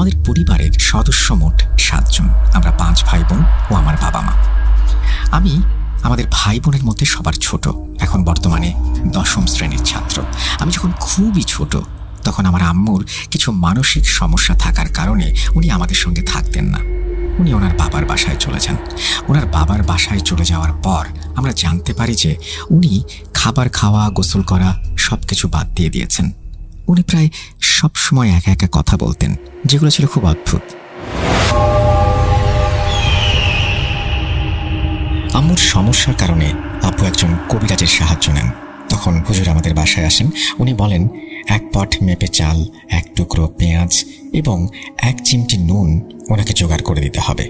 আমাদের পরিবারের সদস্য মোট 7 জন। আমরা 5 ভাই বোন ও আমার বাবা মা। আমি আমাদের ভাই বোনের মধ্যে সবার ছোট, এখন বর্তমানে 10ম শ্রেণীর ছাত্র। আমি যখন খুবই ছোট তখন আমার আম্মুর কিছু মানসিক সমস্যা থাকার কারণে উনি আমাদের সঙ্গে থাকতেন না। উনি ওনার বাবার বাসায় চলে যান। ওনার বাবার বাসায় চলে যাওয়ার পর আমরা জানতে পারি যে উনি খাবার খাওয়া, গোসল করা সব কিছু বাদ দিয়ে দিয়েছেন। উনি প্রায় সব সময় একা একা কথা বলতেন, যেগুলো ছিল খুব অদ্ভুত। আম্মুর সমস্যার কারণে আব্বু একজন কবিরাজের সাহায্য নেন। তখন হুজুর আমাদের বাসায় আসেন। উনি বলেন 1 পট মেপে চাল, 1 টুকরো পেঁয়াজ এবং 1 চিমটি নুন ওনাকে জোগাড় করে দিতে হবে।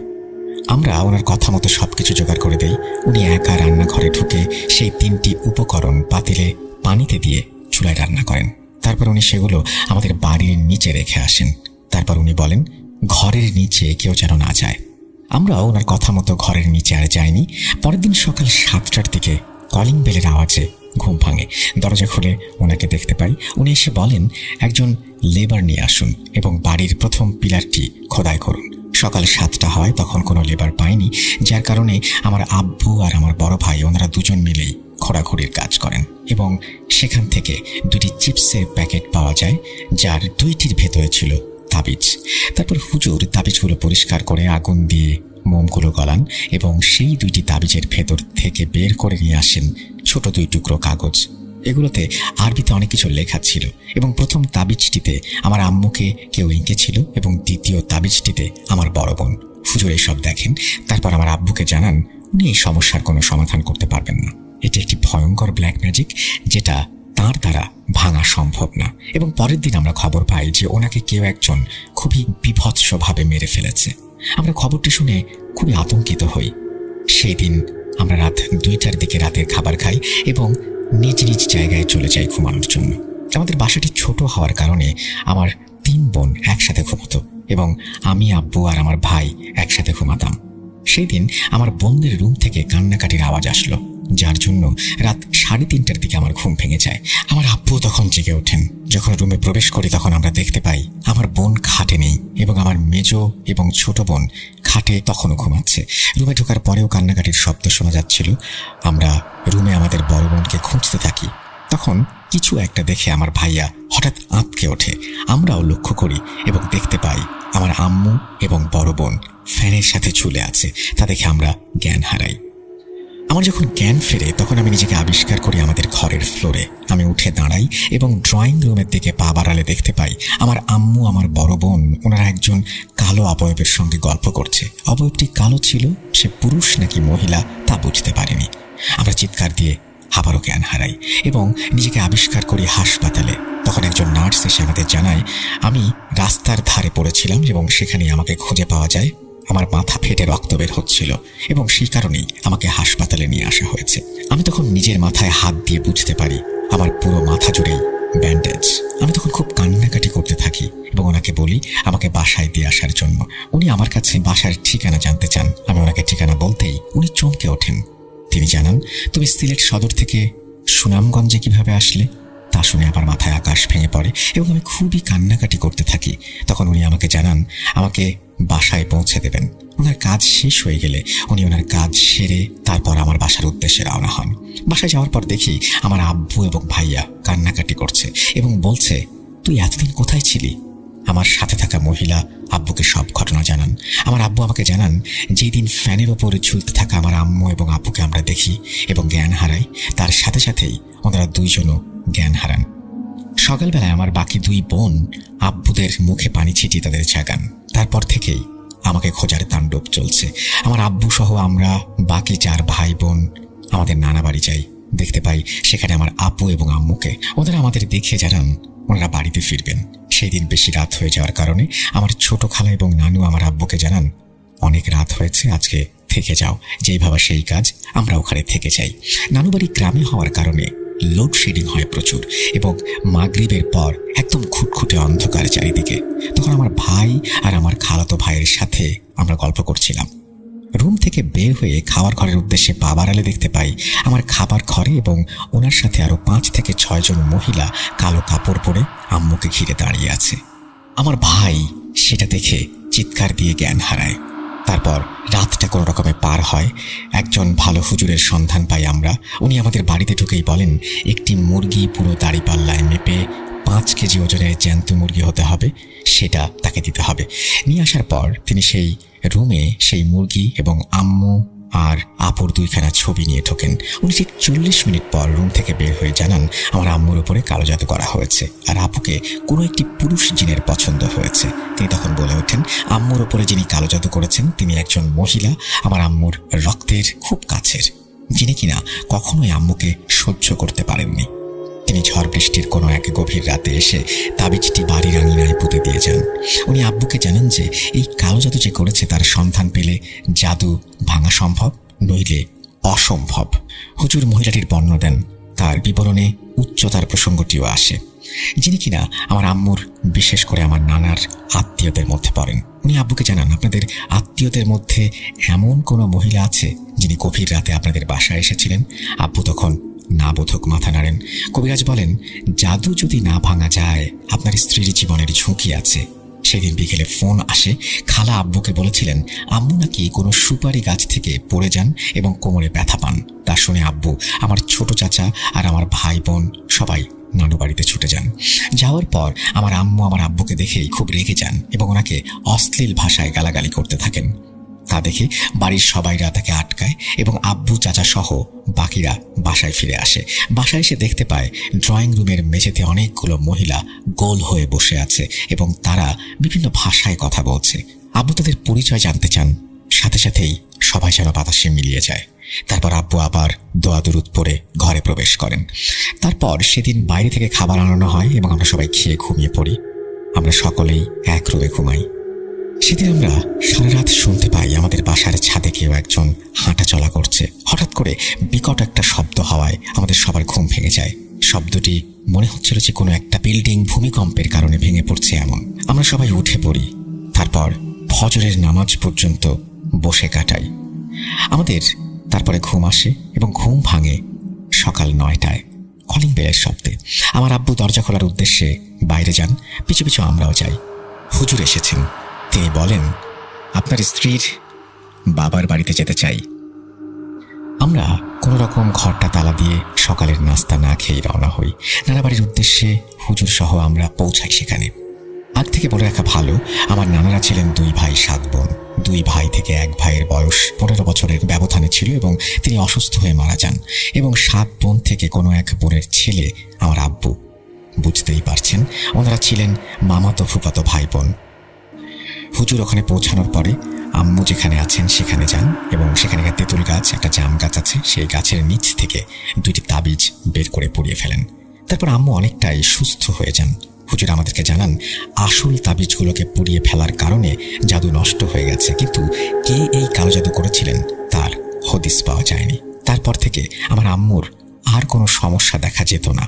আমরা ওনার কথা মতো সবকিছু জোগাড় করে দেই। উনি একা রান্নাঘরে ঢুকে সেই 3টি উপকরণ পাতিলে পানিতে দিয়ে চুলায় রান্না করেন। তারপর উনি সেগুলো আমাদের বাড়ির নিচে রেখে আসেন। তারপর উনি বলেন ঘরের নিচে কেউ যেন না যায়। আমরাও ওনার কথা মতো ঘরের নিচে আর যাইনি। পরের দিন সকাল 7টার দিকে কলিং বেলের আওয়াজে ঘুম ভাঙে। দরজা খুলে ওনাকে দেখতে পাই। উনি এসে বলেন একজন লেবার নিয়ে আসুন এবং বাড়ির প্রথম পিলারটি খোদাই করুন। সকাল 7টা হয়, তখন কোনো লেবার পাইনি, যার কারণে আমার আব্বু আর আমার বড় ভাই ওনারা দুজন মিলেই খোঁড়াখুড়ির কাজ করেন এবং সেখান থেকে 2টি চিপসের প্যাকেট পাওয়া যায়, যার 2টির ভেতরে ছিল তাবিজ। তারপর হুজুর তাবিজগুলো পরিষ্কার করে আগুন দিয়ে মোমগুলো গলান এবং সেই 2টি তাবিজের ভেতর থেকে বের করে নিয়ে আসেন ছোট 2 টুকরো কাগজ। এগুলোতে আরবিতে অনেক কিছু লেখা ছিল এবং প্রথম তাবিজটিতে আমার আম্মুকে কেউ এঁকেছিল এবং দ্বিতীয় তাবিজটিতে আমার বড় বোন। হুজুর এসব দেখেন। তারপর আমার আব্বুকে জানান উনি এই সমস্যার কোনো সমাধান করতে পারবেন না। এটি একটি ভয়ঙ্কর ব্ল্যাক ম্যাজিক, যেটা তার দ্বারা ভাঙা সম্ভব না। এবং পরের দিন আমরা খবর পাই যে ওনাকে কেউ একজন খুবই বিভৎসভাবে মেরে ফেলেছে। আমরা খবরটি শুনে খুবই আতঙ্কিত হই। সেই দিন আমরা রাত 2টার দিকে রাতের খাবার খাই এবং নিজ নিজ জায়গায় চলে যাই ঘুমানোর জন্য। আমাদের বাসাটি ছোট হওয়ার কারণে আমার 3 বোন একসাথে ঘুমতো এবং আমি, আব্বু আর আমার ভাই একসাথে ঘুমাতাম। সেই দিন আমার বোনদের রুম থেকে কান্নাকাটির আওয়াজ আসলো, যার জন্য রাত 3:30টার দিকে আমার ঘুম ভেঙে যায়। আমার আব্বু তখন জেগে ওঠেন। যখন রুমে প্রবেশ করি তখন আমরা দেখতে পাই আমার বোন খাটে নেই এবং আমার মেজো এবং ছোট বোন খাটে তখনও ঘুমাচ্ছে। রুমে ঢোকার পরেও কান্নাকাটির শব্দ শোনা যাচ্ছিল। আমরা রুমে আমাদের বড় বোনকে খুঁজতে থাকি। তখন কিছু একটা দেখে আমার ভাইয়া হঠাৎ আঁতকে ওঠে। আমরাও লক্ষ্য করি এবং দেখতে পাই আমার আম্মু এবং বড় বোন ফ্যানের সাথে ঝুলে আছে। তা দেখে আমরা জ্ঞান হারাই। আমার যখন জ্ঞান ফেরে তখন আমি নিজেকে আবিষ্কার করি আমাদের ঘরের ফ্লোরে। আমি উঠে দাঁড়াই এবং ড্রয়িং রুমের দিকে পা বাড়ালে দেখতে পাই আমার আম্মু, আমার বড় বোন ওনারা একজন কালো অবয়বের সঙ্গে গল্প করছে। অবয়বটি কালো ছিল, সে পুরুষ নাকি মহিলা তা বুঝতে পারিনি। আমরা চিৎকার দিয়ে আবারও জ্ঞান হারাই এবং নিজেকে আবিষ্কার করি হাসপাতালে। তখন একজন নার্স এসে আমাদের জানায় আমি রাস্তার ধারে পড়েছিলাম এবং সেখানেই আমাকে খুঁজে পাওয়া যায়। আমার মাথা ফেটে রক্ত বের হচ্ছিল এবং সেই কারণেই আমাকে হাসপাতালে নিয়ে আসা হয়েছে। আমি তখন নিজের মাথায় হাত দিয়ে বুঝতে পারি আমার পুরো মাথা জুড়েই ব্যান্ডেজ। আমি তখন খুব কান্নাকাটি করতে থাকি এবং ওনাকে বলি আমাকে বাসায় দিয়ে আসার জন্য। উনি আমার কাছে বাসার ঠিকানা জানতে চান। আমি ওনাকে ঠিকানা বলতেই উনি চমকে ওঠেন। তিনি জানান তুমি সিলেট সদর থেকে সুনামগঞ্জে কিভাবে আসলে? তা শুনে আমার মাথায় আকাশ ভেঙে পড়ে এবং আমি খুবই কান্নাকাটি করতে থাকি। তখন উনি আমাকে জানান আমাকে বাসায় পৌঁছে দেবেন। ওনার কাজ শেষ হয়ে গেলে উনি ওনার কাজ সেরে তারপর আমার বাসার উদ্দেশ্যে রওনা হন। বাসায় যাওয়ার পর দেখি আমার আব্বু এবং ভাইয়া কান্নাকাটি করছে এবং বলছে তুই এতদিন কোথায় ছিলি? আমার সাথে থাকা মহিলা আব্বুকে সব ঘটনা জানান। আমার আব্বু আমাকে জানান যেই দিন ফ্যানের ওপরে ঝুলতে থাকা আমার আম্মু এবং আব্বুকে আমরা দেখি এবং জ্ঞান হারাই, তার সাথে সাথেই ওনারা দুইজনও জ্ঞান হারান। সকালবেলায় আমার বাকি 2 বোন আব্বুদের মুখে পানি ছিটিয়ে তাদের জাগান। তারপর থেকেই আমাকে খোঁজার তাণ্ডব চলছে। আমার আব্বু সহ আমরা বাকি 4 ভাই বোন আমাদের নানা বাড়ি যাই। দেখতে পাই সেখানে আমার আব্বু এবং আম্মুকে। ওনারা আমাদের দেখে জানান ওনারা বাড়িতে ফিরবেন। সেই দিন বেশি রাত হয়ে যাওয়ার কারণে আমার ছোট খালা এবং নানু আমার আব্বুকে জানান অনেক রাত হয়েছে, আজকে থেকে যাও। যেই ভাবা সেই কাজ, আমরা ওখানে থেকে যাই। নানু বাড়ি গ্রামে হওয়ার কারণে লোডশেডিং হয় প্রচুর এবং মাগরিবের পর একদম খুটখুটে অন্ধকার চারিদিকে। তখন আমার ভাই আর আমার খালাতো ভাইয়ের সাথে আমরা গল্প করছিলাম। রুম থেকে বের হয়ে খাবার ঘরের উদ্দেশ্যে পা বাড়ালে দেখতে পাই আমার খাবার ঘরে এবং ওনার সাথে আরো 5 থেকে 6 জন মহিলা কালো কাপড় পরে আম্মুকে ঘিরে দাঁড়িয়ে আছে। আমার ভাই সেটা দেখে চিৎকার দিয়ে জ্ঞান হারায়। তারপর রাতটা কোনো রকমে পার হয়। একজন ভালো হুজুরের সন্ধান পাই আমরা। উনি আমাদের বাড়িতে ঢুকেই বলেন, একটি মুরগি পুরো দাড়িপাল্লায় মেপে 5 কেজি ওজনের জ্যান্ত মুরগি হতে হবে, সেটা তাকে দিতে হবে। নিয়ে আসার পর তিনি সেই রুমে সেই মুরগি এবং আম্মু আর আপুর 2খানা ছবি নিয়ে ঢোকেন। উনি ঠিক 40 মিনিট পর রুম থেকে বের হয়ে জানান, আমার আম্মুর উপরে কালো জাদু করা হয়েছে আর আপুকে কোনো একটি পুরুষ জিনের পছন্দ হয়েছে। তিনি তখন বলে ওঠেন, আম্মুর উপরে যিনি কালো জাদু করেছেন তিনি একজন মহিলা, আমার আম্মুর রক্তের খুব কাছের, যিনি কিনা কখনোই আম্মুকে সহ্য করতে পারেননি। তিনি ঝড় বৃষ্টির কোনো এক গভীর রাতে এসে তাবিজটি বাড়ির আঙিনায় পুঁতে দিয়ে যান। উনি আব্বুকে জানান যে এই কালো জাদু যে করেছে তার সন্ধান পেলে জাদু ভাঙা সম্ভব, নইলে অসম্ভব। হুজুর মহিলাটির বর্ণনা দেন, তার বিবরণে উচ্চতার প্রসঙ্গটিও আসে, যিনি কিনা আমার আম্মুর, বিশেষ করে আমার নানার আত্মীয়দের মধ্যে পড়েন। উনি আব্বুকে জানান, আপনাদের আত্মীয়দের মধ্যে এমন কোনো মহিলা আছে যিনি গভীর রাতে আপনাদের বাসায় এসেছিলেন? আব্বু তখন না বোধক মাথা নাড়েন। কবিরাজ বলেন, জাদু যদি না ভাঙা যায় আপনার স্ত্রীর জীবনের ঝুঁকি আছে। সেদিন বিকেলে ফোন আসে, খালা আব্বুকে বলেছিলেন আম্মু নাকি কোনো সুপারি গাছ থেকে পড়ে যান এবং কোমরে ব্যথা পান। তা শুনে আব্বু, আমার ছোট চাচা আর আমার ভাই বোন সবাই নানু বাড়িতে ছুটে যান। যাওয়ার পর আমার আম্মু আমার আব্বুকে দেখেই খুব রেগে যান এবং ওনাকে অশ্লীল ভাষায় গালাগালি করতে থাকেন। তা দেখে বাড়ির সবাইরা তাকে আটকায় এবং আব্বু চাচা সহ বাকিরা বাসায় ফিরে আসে। বাসায় এসে দেখতে পায় ড্রয়িং রুমের মেঝেতে অনেকগুলো মহিলা গোল হয়ে বসে আছে এবং তারা বিভিন্ন ভাষায় কথা বলছে। আব্বু তাদের পরিচয় জানতে চান, সাথে সাথেই সবাই যেন বাতাসে মিলিয়ে যায়। তারপর আব্বু আবার দোয়া দুরুদ পড়ে ঘরে প্রবেশ করেন। তারপর সেদিন বাইরে থেকে খাবার আনানো হয় এবং আমরা সবাই খেয়ে ঘুমিয়ে পড়ি। আমরা সকলেই এক রুমে ঘুমাই। সেদিন আমরা সারা রাত শুনতে পাই আমাদের বাসার ছাদে কেউ একজন হাঁটা চলা করছে। হঠাৎ করে বিকট একটা শব্দ হওয়ায় আমাদের সবার ঘুম ভেঙে যায়। শব্দটি মনে হচ্ছিল যে কোনো একটা বিল্ডিং ভূমিকম্পের কারণে ভেঙে পড়ছে এমন। আমরা সবাই উঠে পড়ি। তারপর ফজরের নামাজ পর্যন্ত বসে কাটাই আমাদের। তারপরে ঘুম আসে এবং ঘুম ভাঙে সকাল 9টায় কলিং বেলের শব্দে। আমার আব্বু দরজা খোলার উদ্দেশ্যে বাইরে যান, পিছু পিছু আমরাও যাই। হুজুর এসেছেন। তিনি বলেন, আপনার স্ত্রীর বাবার বাড়িতে যেতে চাই। আমরা কোনো রকম ঘরটা তালা দিয়ে সকালের নাস্তা না খেয়ে রওনা হই। নানা বাড়ির উদ্দেশ্যে হুজুর সহ আমরা পৌঁছাই সেখানে। আগ থেকে বলে রাখা ভালো, আমার নানারা ছিলেন 2 ভাই 7 বোন। 2 ভাই থেকে 1 ভাইয়ের বয়স 15 বছরের ব্যবধানে ছিল এবং তিনি অসুস্থ হয়ে মারা যান। এবং 7 বোন থেকে কোনো এক বোনের ছেলে আমার আব্বু। বুঝতেই পারছেন, ওনারা ছিলেন মামাতো ফুফাতো ভাই বোন। হুজুর ওখানে পৌঁছানোর পরে আম্মু যেখানে আছেন সেখানে যান এবং সেখানে একটা তেঁতুল গাছ, একটা জাম গাছ আছে, সেই গাছের নিচ থেকে 2টি তাবিজ বের করে পুড়িয়ে ফেলেন। তারপর আম্মু অনেকটাই সুস্থ হয়ে যান। হুজুর আমাদেরকে জানান, আসল তাবিজগুলোকে পুড়িয়ে ফেলার কারণে জাদু নষ্ট হয়ে গেছে, কিন্তু কে এই কালো জাদু করেছিলেন তার হদিস পাওয়া যায়নি। তারপর থেকে আমার আম্মুর আর কোনো সমস্যা দেখা যেত না।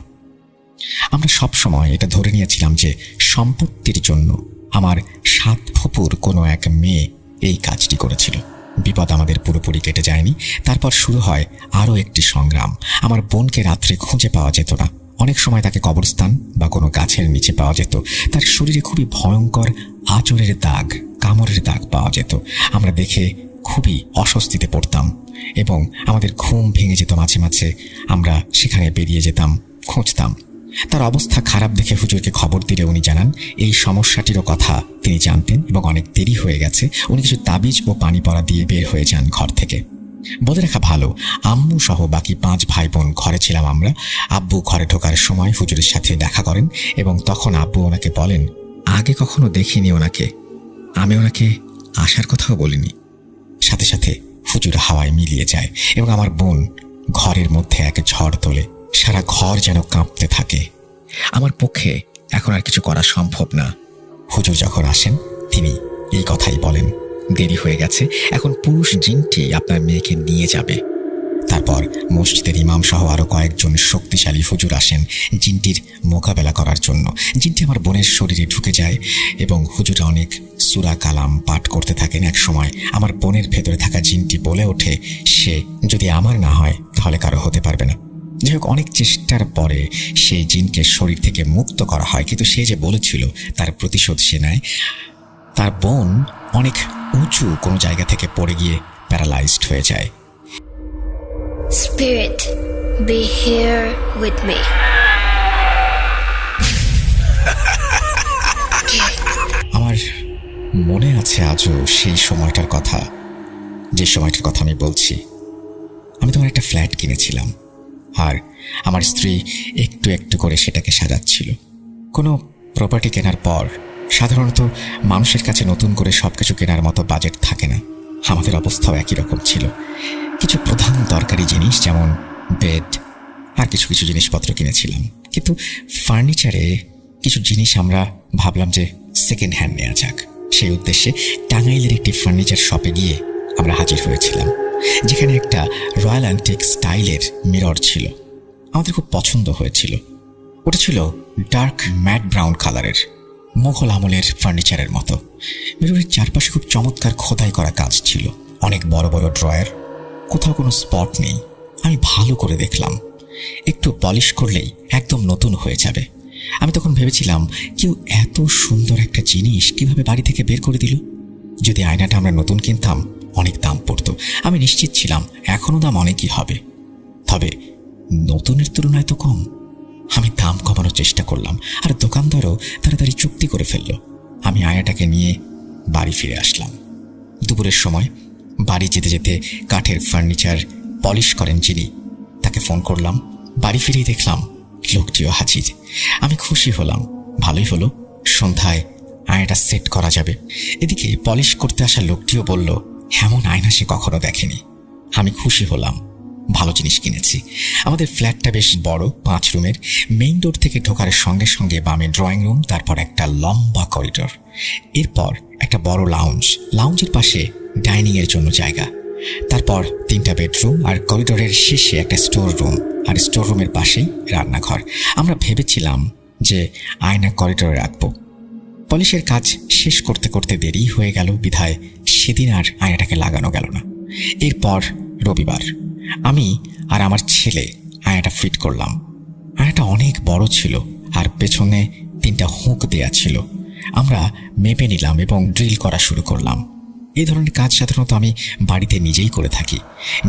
আমরা সব সময় এটা ধরে নিয়েছিলাম যে সম্পত্তির জন্য আমার 7 ফুপুর কোনো এক মেয়ে এই কাজটি করেছিল। বিপদ আমাদের পুরোপুরি কেটে যায়নি। তারপর শুরু হয় আরও একটি সংগ্রাম। আমার বোনকে রাত্রে খুঁজে পাওয়া যেত না। অনেক সময় তাকে কবরস্থান বা কোনো গাছের নিচে পাওয়া যেত। তার শরীরে খুবই ভয়ঙ্কর আঁচড়ের দাগ, কামড়ের দাগ পাওয়া যেত। আমরা দেখে খুবই অস্বস্তিতে পড়তাম এবং আমাদের ঘুম ভেঙে যেত মাঝে মাঝে। আমরা সেখানে বেরিয়ে যেতাম, খুঁজতাম। তার অবস্থা খারাপ দেখে হুজুরকে খবর দিলে উনি জানান এই সমস্যাটিরও কথা তিনি জানতেন এবং অনেক দেরি হয়ে গেছে। উনি কিছু তাবিজ ও পানি পড়া দিয়ে বের হয়ে যান ঘর থেকে। বলে রাখা ভালো, আম্মু সহ বাকি 5 ভাই বোন ঘরে ছিলাম আমরা। আব্বু ঘরে ঢোকার সময় হুজুরের সাথে দেখা করেন এবং তখন আব্বু ওনাকে বলেন, আগে কখনো দেখিনি ওনাকে, আমি ওনাকে আসার কথাও বলিনি। সাথে সাথে হুজুর হাওয়ায় মিলিয়ে যায় এবং আমার বোন ঘরের মধ্যে এক ঝড় তোলে। সারা ঘর যেন কাঁপতে থাকে। আমার পক্ষে এখন আর কিছু করা সম্ভব না। হুজুর যখন আসেন তিনি এই কথাই বলেন, দেরি হয়ে গেছে, এখন পুরুষ জিনটি আপনার মেয়েকে নিয়ে যাবে। তারপর মসজিদের ইমাম সহ আরও কয়েকজন শক্তিশালী হুজুর আসেন জিনটির মোকাবেলা করার জন্য। জিনটি আমার বোনের শরীরে ঢুকে যায় এবং হুজুরা অনেক সূরা কালাম পাঠ করতে থাকেন। এক সময় আমার বোনের ভেতরে থাকা জিনটি বলে ওঠে, সে যদি আমার না হয় তাহলে কারো হতে পারবে না। যাই হোক, অনেক চেষ্টার পরে সেই জিনকে শরীর থেকে মুক্ত করা হয়, কিন্তু সে যে বলেছিল তার প্রতিশোধ সে নেয়। তার বোন অনেক উঁচু কোনো জায়গা থেকে পড়ে গিয়ে প্যারালাইজড হয়ে যায়। Spirit, be here with me. আমার মনে আছে আজও সেই সময়টার কথা, যে সময়টার কথা আমি বলছি। আমি তখন একটা ফ্ল্যাট কিনেছিলাম, আর আমার স্ত্রী একটু একটু করে সেটাকে সাজাচ্ছিল। কোনো প্রপার্টি কেনার পর সাধারণত মানুষের কাছে নতুন করে সবকিছু কেনার মতো বাজেট থাকে না। আমাদের অবস্থাও একই রকম ছিল। কিছু প্রধান দরকারি জিনিস যেমন বেড আর কিছু কিছু জিনিসপত্র কিনেছিলাম, কিন্তু ফার্নিচারে কিছু জিনিস আমরা ভাবলাম যে সেকেন্ড হ্যান্ড নেওয়া যাক। সেই উদ্দেশ্যে টাঙ্গাইলের একটি ফার্নিচার শপে গিয়ে আমরা হাজির হয়েছিলাম, যেখানে একটা রয়্যাল অ্যান্টিক স্টাইলের মিরর ছিল। আমাদের খুব পছন্দ হয়েছিল। ওটা ছিল ডার্ক ম্যাট ব্রাউন কালারের, মোগল আমলের ফার্নিচারের মতো। মিররের চারপাশে খুব চমৎকার খোদাই করা কাজ ছিল, অনেক বড় বড় ড্রয়ার, কোথাও কোনো স্পট নেই। আমি ভালো করে দেখলাম, একটু পলিশ করলেই একদম নতুন হয়ে যাবে। আমি তখন ভেবেছিলাম, কেউ এত সুন্দর একটা জিনিস কিভাবে বাড়ি থেকে বের করে দিল। যদি আয়নাটা আমরা নতুন কিনতাম অনেক দাম পড়তো। আমি নিশ্চিত ছিলাম এখনও দাম অনেকই হবে, তবে নতুনের তুলনায় তো কম। আমি দাম কমানোর চেষ্টা করলাম, আর দোকানদারও তাড়াতাড়ি চুক্তি করে ফেলল। আমি আয়নাটাকে নিয়ে বাড়ি ফিরে আসলাম। দুপুরের সময় বাড়ি যেতে যেতে কাঠের ফার্নিচার পলিশ করেন যিনি, তাকে ফোন করলাম। বাড়ি ফিরেই দেখলাম লোকটিও হাজির। আমি খুশি হলাম, ভালোই হলো, সন্ধ্যায় আয়নাটা সেট করা যাবে। এদিকে পলিশ করতে আসা লোকটিও বলল এমন আয়না সে কখনো দেখেনি। আমি খুশি হলাম, ভালো জিনিস কিনেছি। আমাদের ফ্ল্যাটটা বেশ বড়, 5 রুমের। মেইন ডোর থেকে ঢোকার সঙ্গে সঙ্গে বামে ড্রয়িং রুম, তারপর একটা লম্বা করিডোর, এরপর একটা বড় লাউঞ্জের পাশে ডাইনিং এর জন্য জায়গা, তারপর 3টা বেডরুম, আর করিডোরের শেষে একটা স্টোর রুম, আর স্টোর রুমের পাশেই রান্নাঘর। আমরা ভেবেছিলাম যে আয়না করিডোরে রাখবো। পলিশের কাজ শেষ করতে করতে দেরি হয়ে গেল, বিধায় সেদিন আর আয়নাটাকে লাগানো গেল না। এরপর রবিবার আমি আর আমার ছেলে আয়নাটা ফিট করলাম। আয়নাটা অনেক বড় ছিল, আর পেছনে 3টা হুক দেয়া ছিল। আমরা মেপে নিলাম এবং ড্রিল করা শুরু করলাম। এই ধরনের কাজ সাধারণত আমি বাড়িতে নিজেই করে থাকি।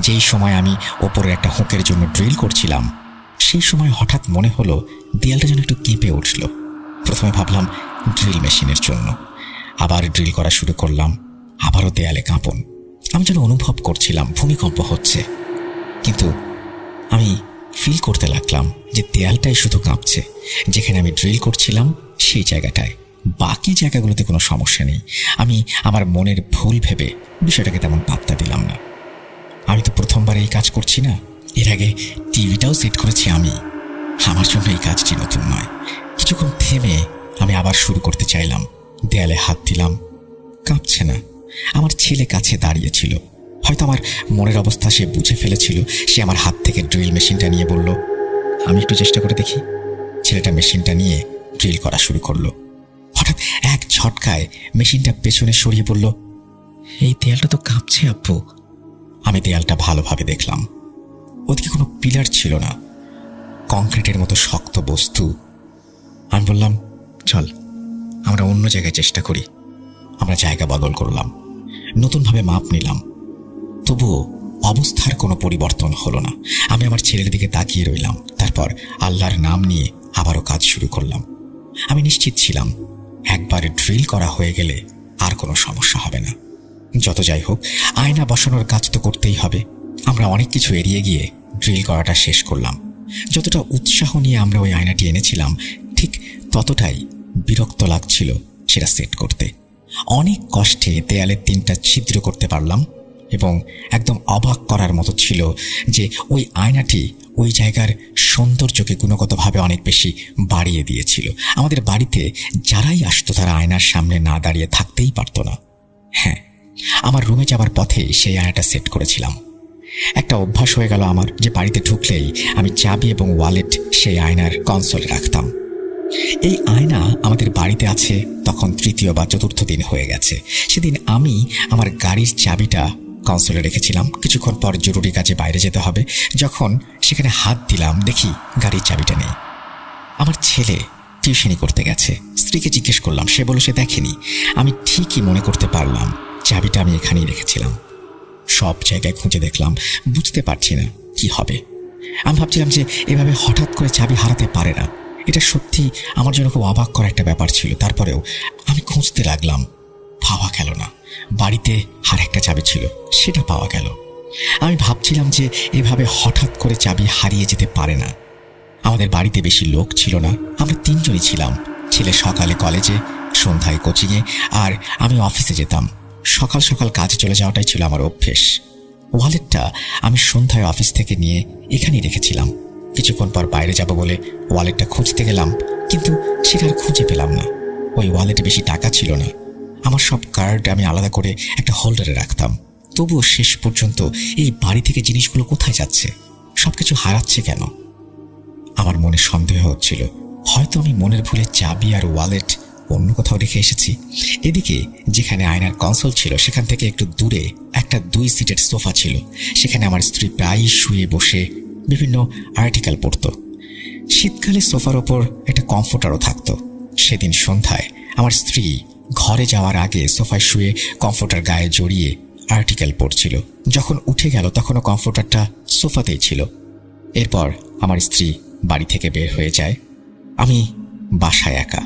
যেই সময় আমি ওপরের একটা হুকের জন্য ড্রিল করছিলাম, সেই সময় হঠাৎ মনে হলো দেয়ালটা যেন একটু কেঁপে উঠল। প্রথমে ভাবলাম ড্রিল মেশিনের জন্য, আবার ড্রিল করা শুরু করলাম, আবারও দেয়ালে কাঁপন। আমি যেন অনুভব করছিলাম ভূমিকম্প হচ্ছে, কিন্তু আমি ফিল করতে লাগলাম যে দেয়ালটাই শুধু কাঁপছে। যেখানে আমি ড্রিল করছিলাম সেই জায়গাটায়, বাকি জায়গাগুলোতে কোনো সমস্যা নেই। আমি আমার মনের ভুল ভেবে বিষয়টাকে তেমন পাত্তা দিলাম না। আমি তো প্রথমবার এই কাজ করছি না, এর আগে টিভিটাও সেট করেছি আমি। আমার জন্য এই কাজটি নতুন নয়। কিছুক্ষণ থেমে আমি আবার শুরু করতে চাইলাম। দেয়ালে হাত দিলাম, কাঁপছে না। আমার ছেলে কাছে দাঁড়িয়েছিল, হয়তো আমার মনের অবস্থা সে বুঝে ফেলেছিল। সে আমার হাত থেকে ড্রিল মেশিনটা নিয়ে বলল, আমি একটু চেষ্টা করে দেখি। ছেলেটা মেশিনটা নিয়ে ড্রিল করা শুরু করলো। হঠাৎ এক ঝটকায় মেশিনটা পেছনে সরিয়ে বলল, এই দেয়ালটা তো কাঁপছে আব্বু। আমি দেয়ালটা ভালোভাবে দেখলাম, ওদিকে কোনো পিলার ছিল না, কংক্রিটের মতো শক্ত বস্তু। আমি বললাম, চল আমরা অন্য জায়গায় চেষ্টা করি। আমরা জায়গা বদল করলাম, নতুনভাবে মাপ নিলাম, তবুও অবস্থার কোনো পরিবর্তন হলো না। আমি আমার ছেলের দিকে তাকিয়ে রইলাম, তারপর আল্লাহর নাম নিয়ে আবারও কাজ শুরু করলাম। আমি নিশ্চিত ছিলাম একবার ড্রিল করা হয়ে গেলে আর কোনো সমস্যা হবে না। যত যাই হোক, আয়না বসানোর কাজ তো করতেই হবে। আমরা অনেক কিছু এড়িয়ে গিয়ে ড্রিল করাটা শেষ করলাম। যতটা উৎসাহ নিয়ে আমরা ওই আয়নাটি এনেছিলাম, ঠিক ততটাই বিরক্ত লাগছিল সেটা সেট করতে। অনেক কষ্টে দেয়ালে 3টা ছিদ্র করতে পারলাম, এবং একদম অবাক করার মতো ছিল যে ওই আয়নাটি ওই জায়গার সৌন্দর্যকে গুণগতভাবে অনেক বেশি বাড়িয়ে দিয়েছিল। আমাদের বাড়িতে যারাই আসতো তারা আয়নার সামনে না দাঁড়িয়ে থাকতেই পারতো না। হ্যাঁ, আমার রুমে যাবার পথে সেই আয়নাটা সেট করেছিলাম। একটা অভ্যাস হয়ে গেল আমার যে বাড়িতে ঢুকলেই আমি চাবি এবং ওয়ালেট সেই আয়নার কনসোলে রাখতাম। এই আয়না আমাদের বাড়িতে আছে তখন 3য় বা 4র্থ দিন হয়ে গেছে। সেদিন আমি আমার গাড়ির চাবিটা কনসোলে রেখেছিলাম। কিছুক্ষণ পর জরুরি কাজে বাইরে যেতে হবে। যখন সেখানে হাত দিলাম, দেখি গাড়ির চাবিটা নেই। আমার ছেলে টিউশনি করতে গেছে। স্ত্রীকে জিজ্ঞেস করলাম, সে বলল সে দেখেনি। আমি ঠিকই মনে করতে পারলাম চাবিটা আমি এখানেই রেখেছিলাম। সব জায়গায় খুঁজে দেখলাম, বুঝতে পারছি না কি হবে। আমি ভাবছিলাম যে এভাবে হঠাৎ করে চাবি হারাতে পারে না। এটা সত্যি আমার জন্য খুব অবাক করা একটা ব্যাপার ছিল। তারপরেও আমি খুঁজতে লাগলাম, পাওয়া গেল না। বাড়িতে আর একটা চাবি ছিল, সেটা পাওয়া গেল। আমি ভাবছিলাম যে এভাবে হঠাৎ করে চাবি হারিয়ে যেতে পারে না। আমাদের বাড়িতে বেশি লোক ছিল না, আমরা 3 জনই ছিলাম। ছেলে সকালে কলেজে, সন্ধ্যায় কোচিংয়ে, আর আমি অফিসে যেতাম। সকাল সকাল কাজে চলে যাওয়াটাই ছিল আমার অভ্যেস। ওয়ালেটটা আমি সন্ধ্যায় অফিস থেকে নিয়ে এখানেই রেখেছিলাম। কিছুক্ষণ পর বাইরে যাব বলে ওয়ালেটটা খুঁজতে গেলাম, কিন্তু সেটা আর খুঁজে পেলাম না। ওই ওয়ালেটে বেশি টাকা ছিল না। আমার সব কার্ড আমি আলাদা করে একটা হোল্ডারে রাখতাম। তবুও শেষ পর্যন্ত এই বাড়ি থেকে জিনিসগুলো কোথায় যাচ্ছে, সবকিছু হারাচ্ছে কেন? আমার মনে সন্দেহ হচ্ছিল, হয়তো আমি মনের ভুলে চাবি আর ওয়ালেট অন্য কোথাও রেখে এসেছি। এদিকে যেখানে আয়নার কনসোল ছিল সেখান থেকে একটু দূরে একটা 2 সিটের সোফা ছিল। সেখানে আমার স্ত্রী প্রায়ই শুয়ে বসে বিভিন্ন আর্টিকেল পড়ত। শীতকালে সোফার ওপর একটা কমফোর্টারও থাকতো। সেদিন সন্ধ্যায় আমার স্ত্রী ঘরে যাওয়ার আগে সোফায় শুয়ে কমফোর্টার গায়ে জড়িয়ে আর্টিকেল পড়ছিল। যখন উঠে গেল তখনও কমফোর্টারটা সোফাতেই ছিল। এরপর আমার স্ত্রী বাড়ি থেকে বের হয়ে যায়। আমি বাসায় একা।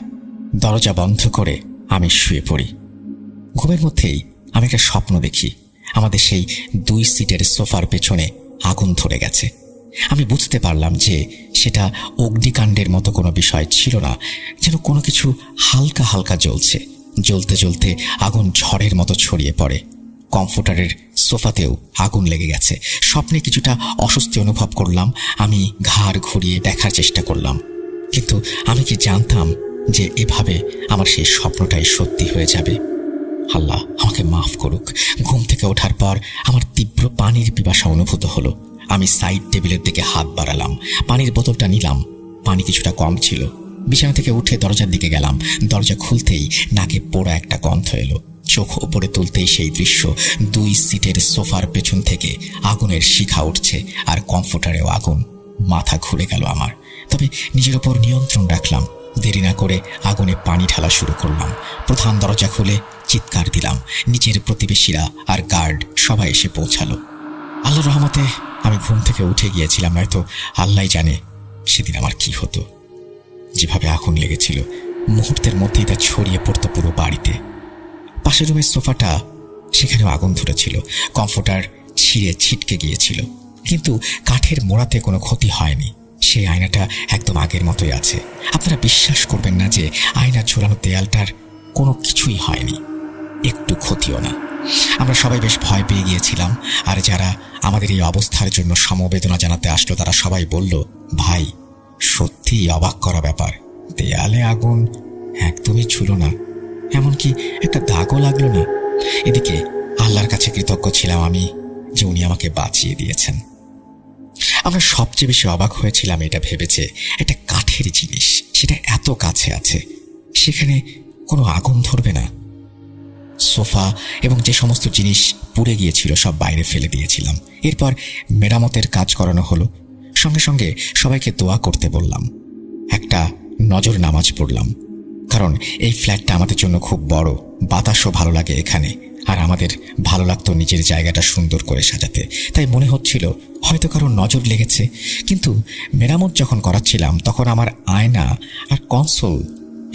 দরজা বন্ধ করে আমি শুয়ে পড়ি। ঘুমের মধ্যেই আমি একটা স্বপ্ন দেখি। আমাদের সেই 2 সিটের সোফার পেছনে আগুন ধরে গেছে। আমি বুঝতে পারলাম যে সেটা অগ্নিকাণ্ডের মতো কোনো বিষয় ছিল না, যেন কোনো কিছু হালকা হালকা জ্বলছে। জ্বলতে জ্বলতে আগুন ঝড়ের মতো ছড়িয়ে পড়ে। কমফোর্টারের সোফাতেও আগুন লেগে গেছে। স্বপ্নে কিছুটা অস্বস্তি অনুভব করলাম। আমি ঘাড় ঘুরিয়ে দেখার চেষ্টা করলাম, কিন্তু আমি কি জানতাম যে এভাবে আমার সেই স্বপ্নটাই সত্যি হয়ে যাবে। আল্লাহ আমাকে মাফ করুক। ঘুম থেকে ওঠার পর আমার তীব্র পানির পিপাসা অনুভূত হলো। আমি সাইড টেবিলের দিকে হাত বাড়ালাম, পানির বোতলটা নিলাম। পানি কিছুটা কম ছিল। বিছানা থেকে উঠে দরজার দিকে গেলাম। দরজা খুলতেই নাকে পোড়া একটা গন্ধ এলো। চোখ ওপরে তুলতেই সেই দৃশ্য, 2 সিটের সোফার পেছন থেকে আগুনের শিখা উঠছে, আর কমফোর্টারেও আগুন। মাথা ঘুরে গেল আমার। তবে নিজের ওপর নিয়ন্ত্রণ রাখলাম। দেরি না করে আগুনে পানি ঢালা শুরু করলাম। প্রধান দরজা খুলে চিৎকার দিলাম। নিচের প্রতিবেশীরা আর গার্ড সবাই এসে পৌঁছালো। আল্লাহর রহমতে আমি ঘুম থেকে উঠে গিয়েছিলাম, নয়তো আল্লাহ জানে সেদিন আমার কি হতো। যেভাবে আগুন লেগেছিল, মুহূর্তের মধ্যেই তা ছড়িয়ে পড়তো পুরো বাড়িতে। পাশের রুমের সোফাটা, সেখানেও আগুন ধরেছিল। কমফোর্টার ছিঁড়ে ছিটকে গিয়েছিল, কিন্তু কাঠের মোড়াতে কোনো ক্ষতি হয়নি। সেই আয়নাটা একদম আগের মতোই আছে। আপনারা বিশ্বাস করবেন না যে আয়না ঝোলানো দেয়ালটার কোনো কিছুই হয়নি, একটু ক্ষতিও না। আমরা সবাই বেশ ভয় পেয়ে গিয়েছিলাম। আর যারা আমাদের এই অবস্থার জন্য সমবেদনা জানাতে আসলো তারা সবাই বলল, ভাই সত্যিই অবাক করা ব্যাপার। দেয়ালে আগুন একদমই ছিল না, এমনকি একটা দাগও লাগলো না। এদিকে আল্লাহর কাছে কৃতজ্ঞ ছিলাম আমি যে উনি আমাকে বাঁচিয়ে দিয়েছেন। আমরা সবচেয়ে বেশি অবাক হয়েছিলাম এটা ভেবেছে, একটা কাঠের জিনিস, সেটা এত কাছে আছে, সেখানে কোনো আগুন ধরবে না। সোফা এবং যে সমস্ত জিনিস পুড়ে গিয়েছিল সব বাইরে ফেলে দিয়েছিলাম। এরপর মেরামতের কাজ করানো হলো। সঙ্গে সঙ্গে সবাইকে দোয়া করতে বললাম। একটা নজর নামাজ পড়লাম, কারণ এই ফ্ল্যাটটা আমাদের জন্য খুব বড়। বাতাসও ভালো লাগে এখানে, আর আমাদের ভালো লাগতো নিজের জায়গাটা সুন্দর করে সাজাতে। তাই মনে হচ্ছিল হয়তো কারো নজর লেগেছে। কিন্তু মেরামত যখন করাচ্ছিলাম তখন আমার আয়না আর কনসোল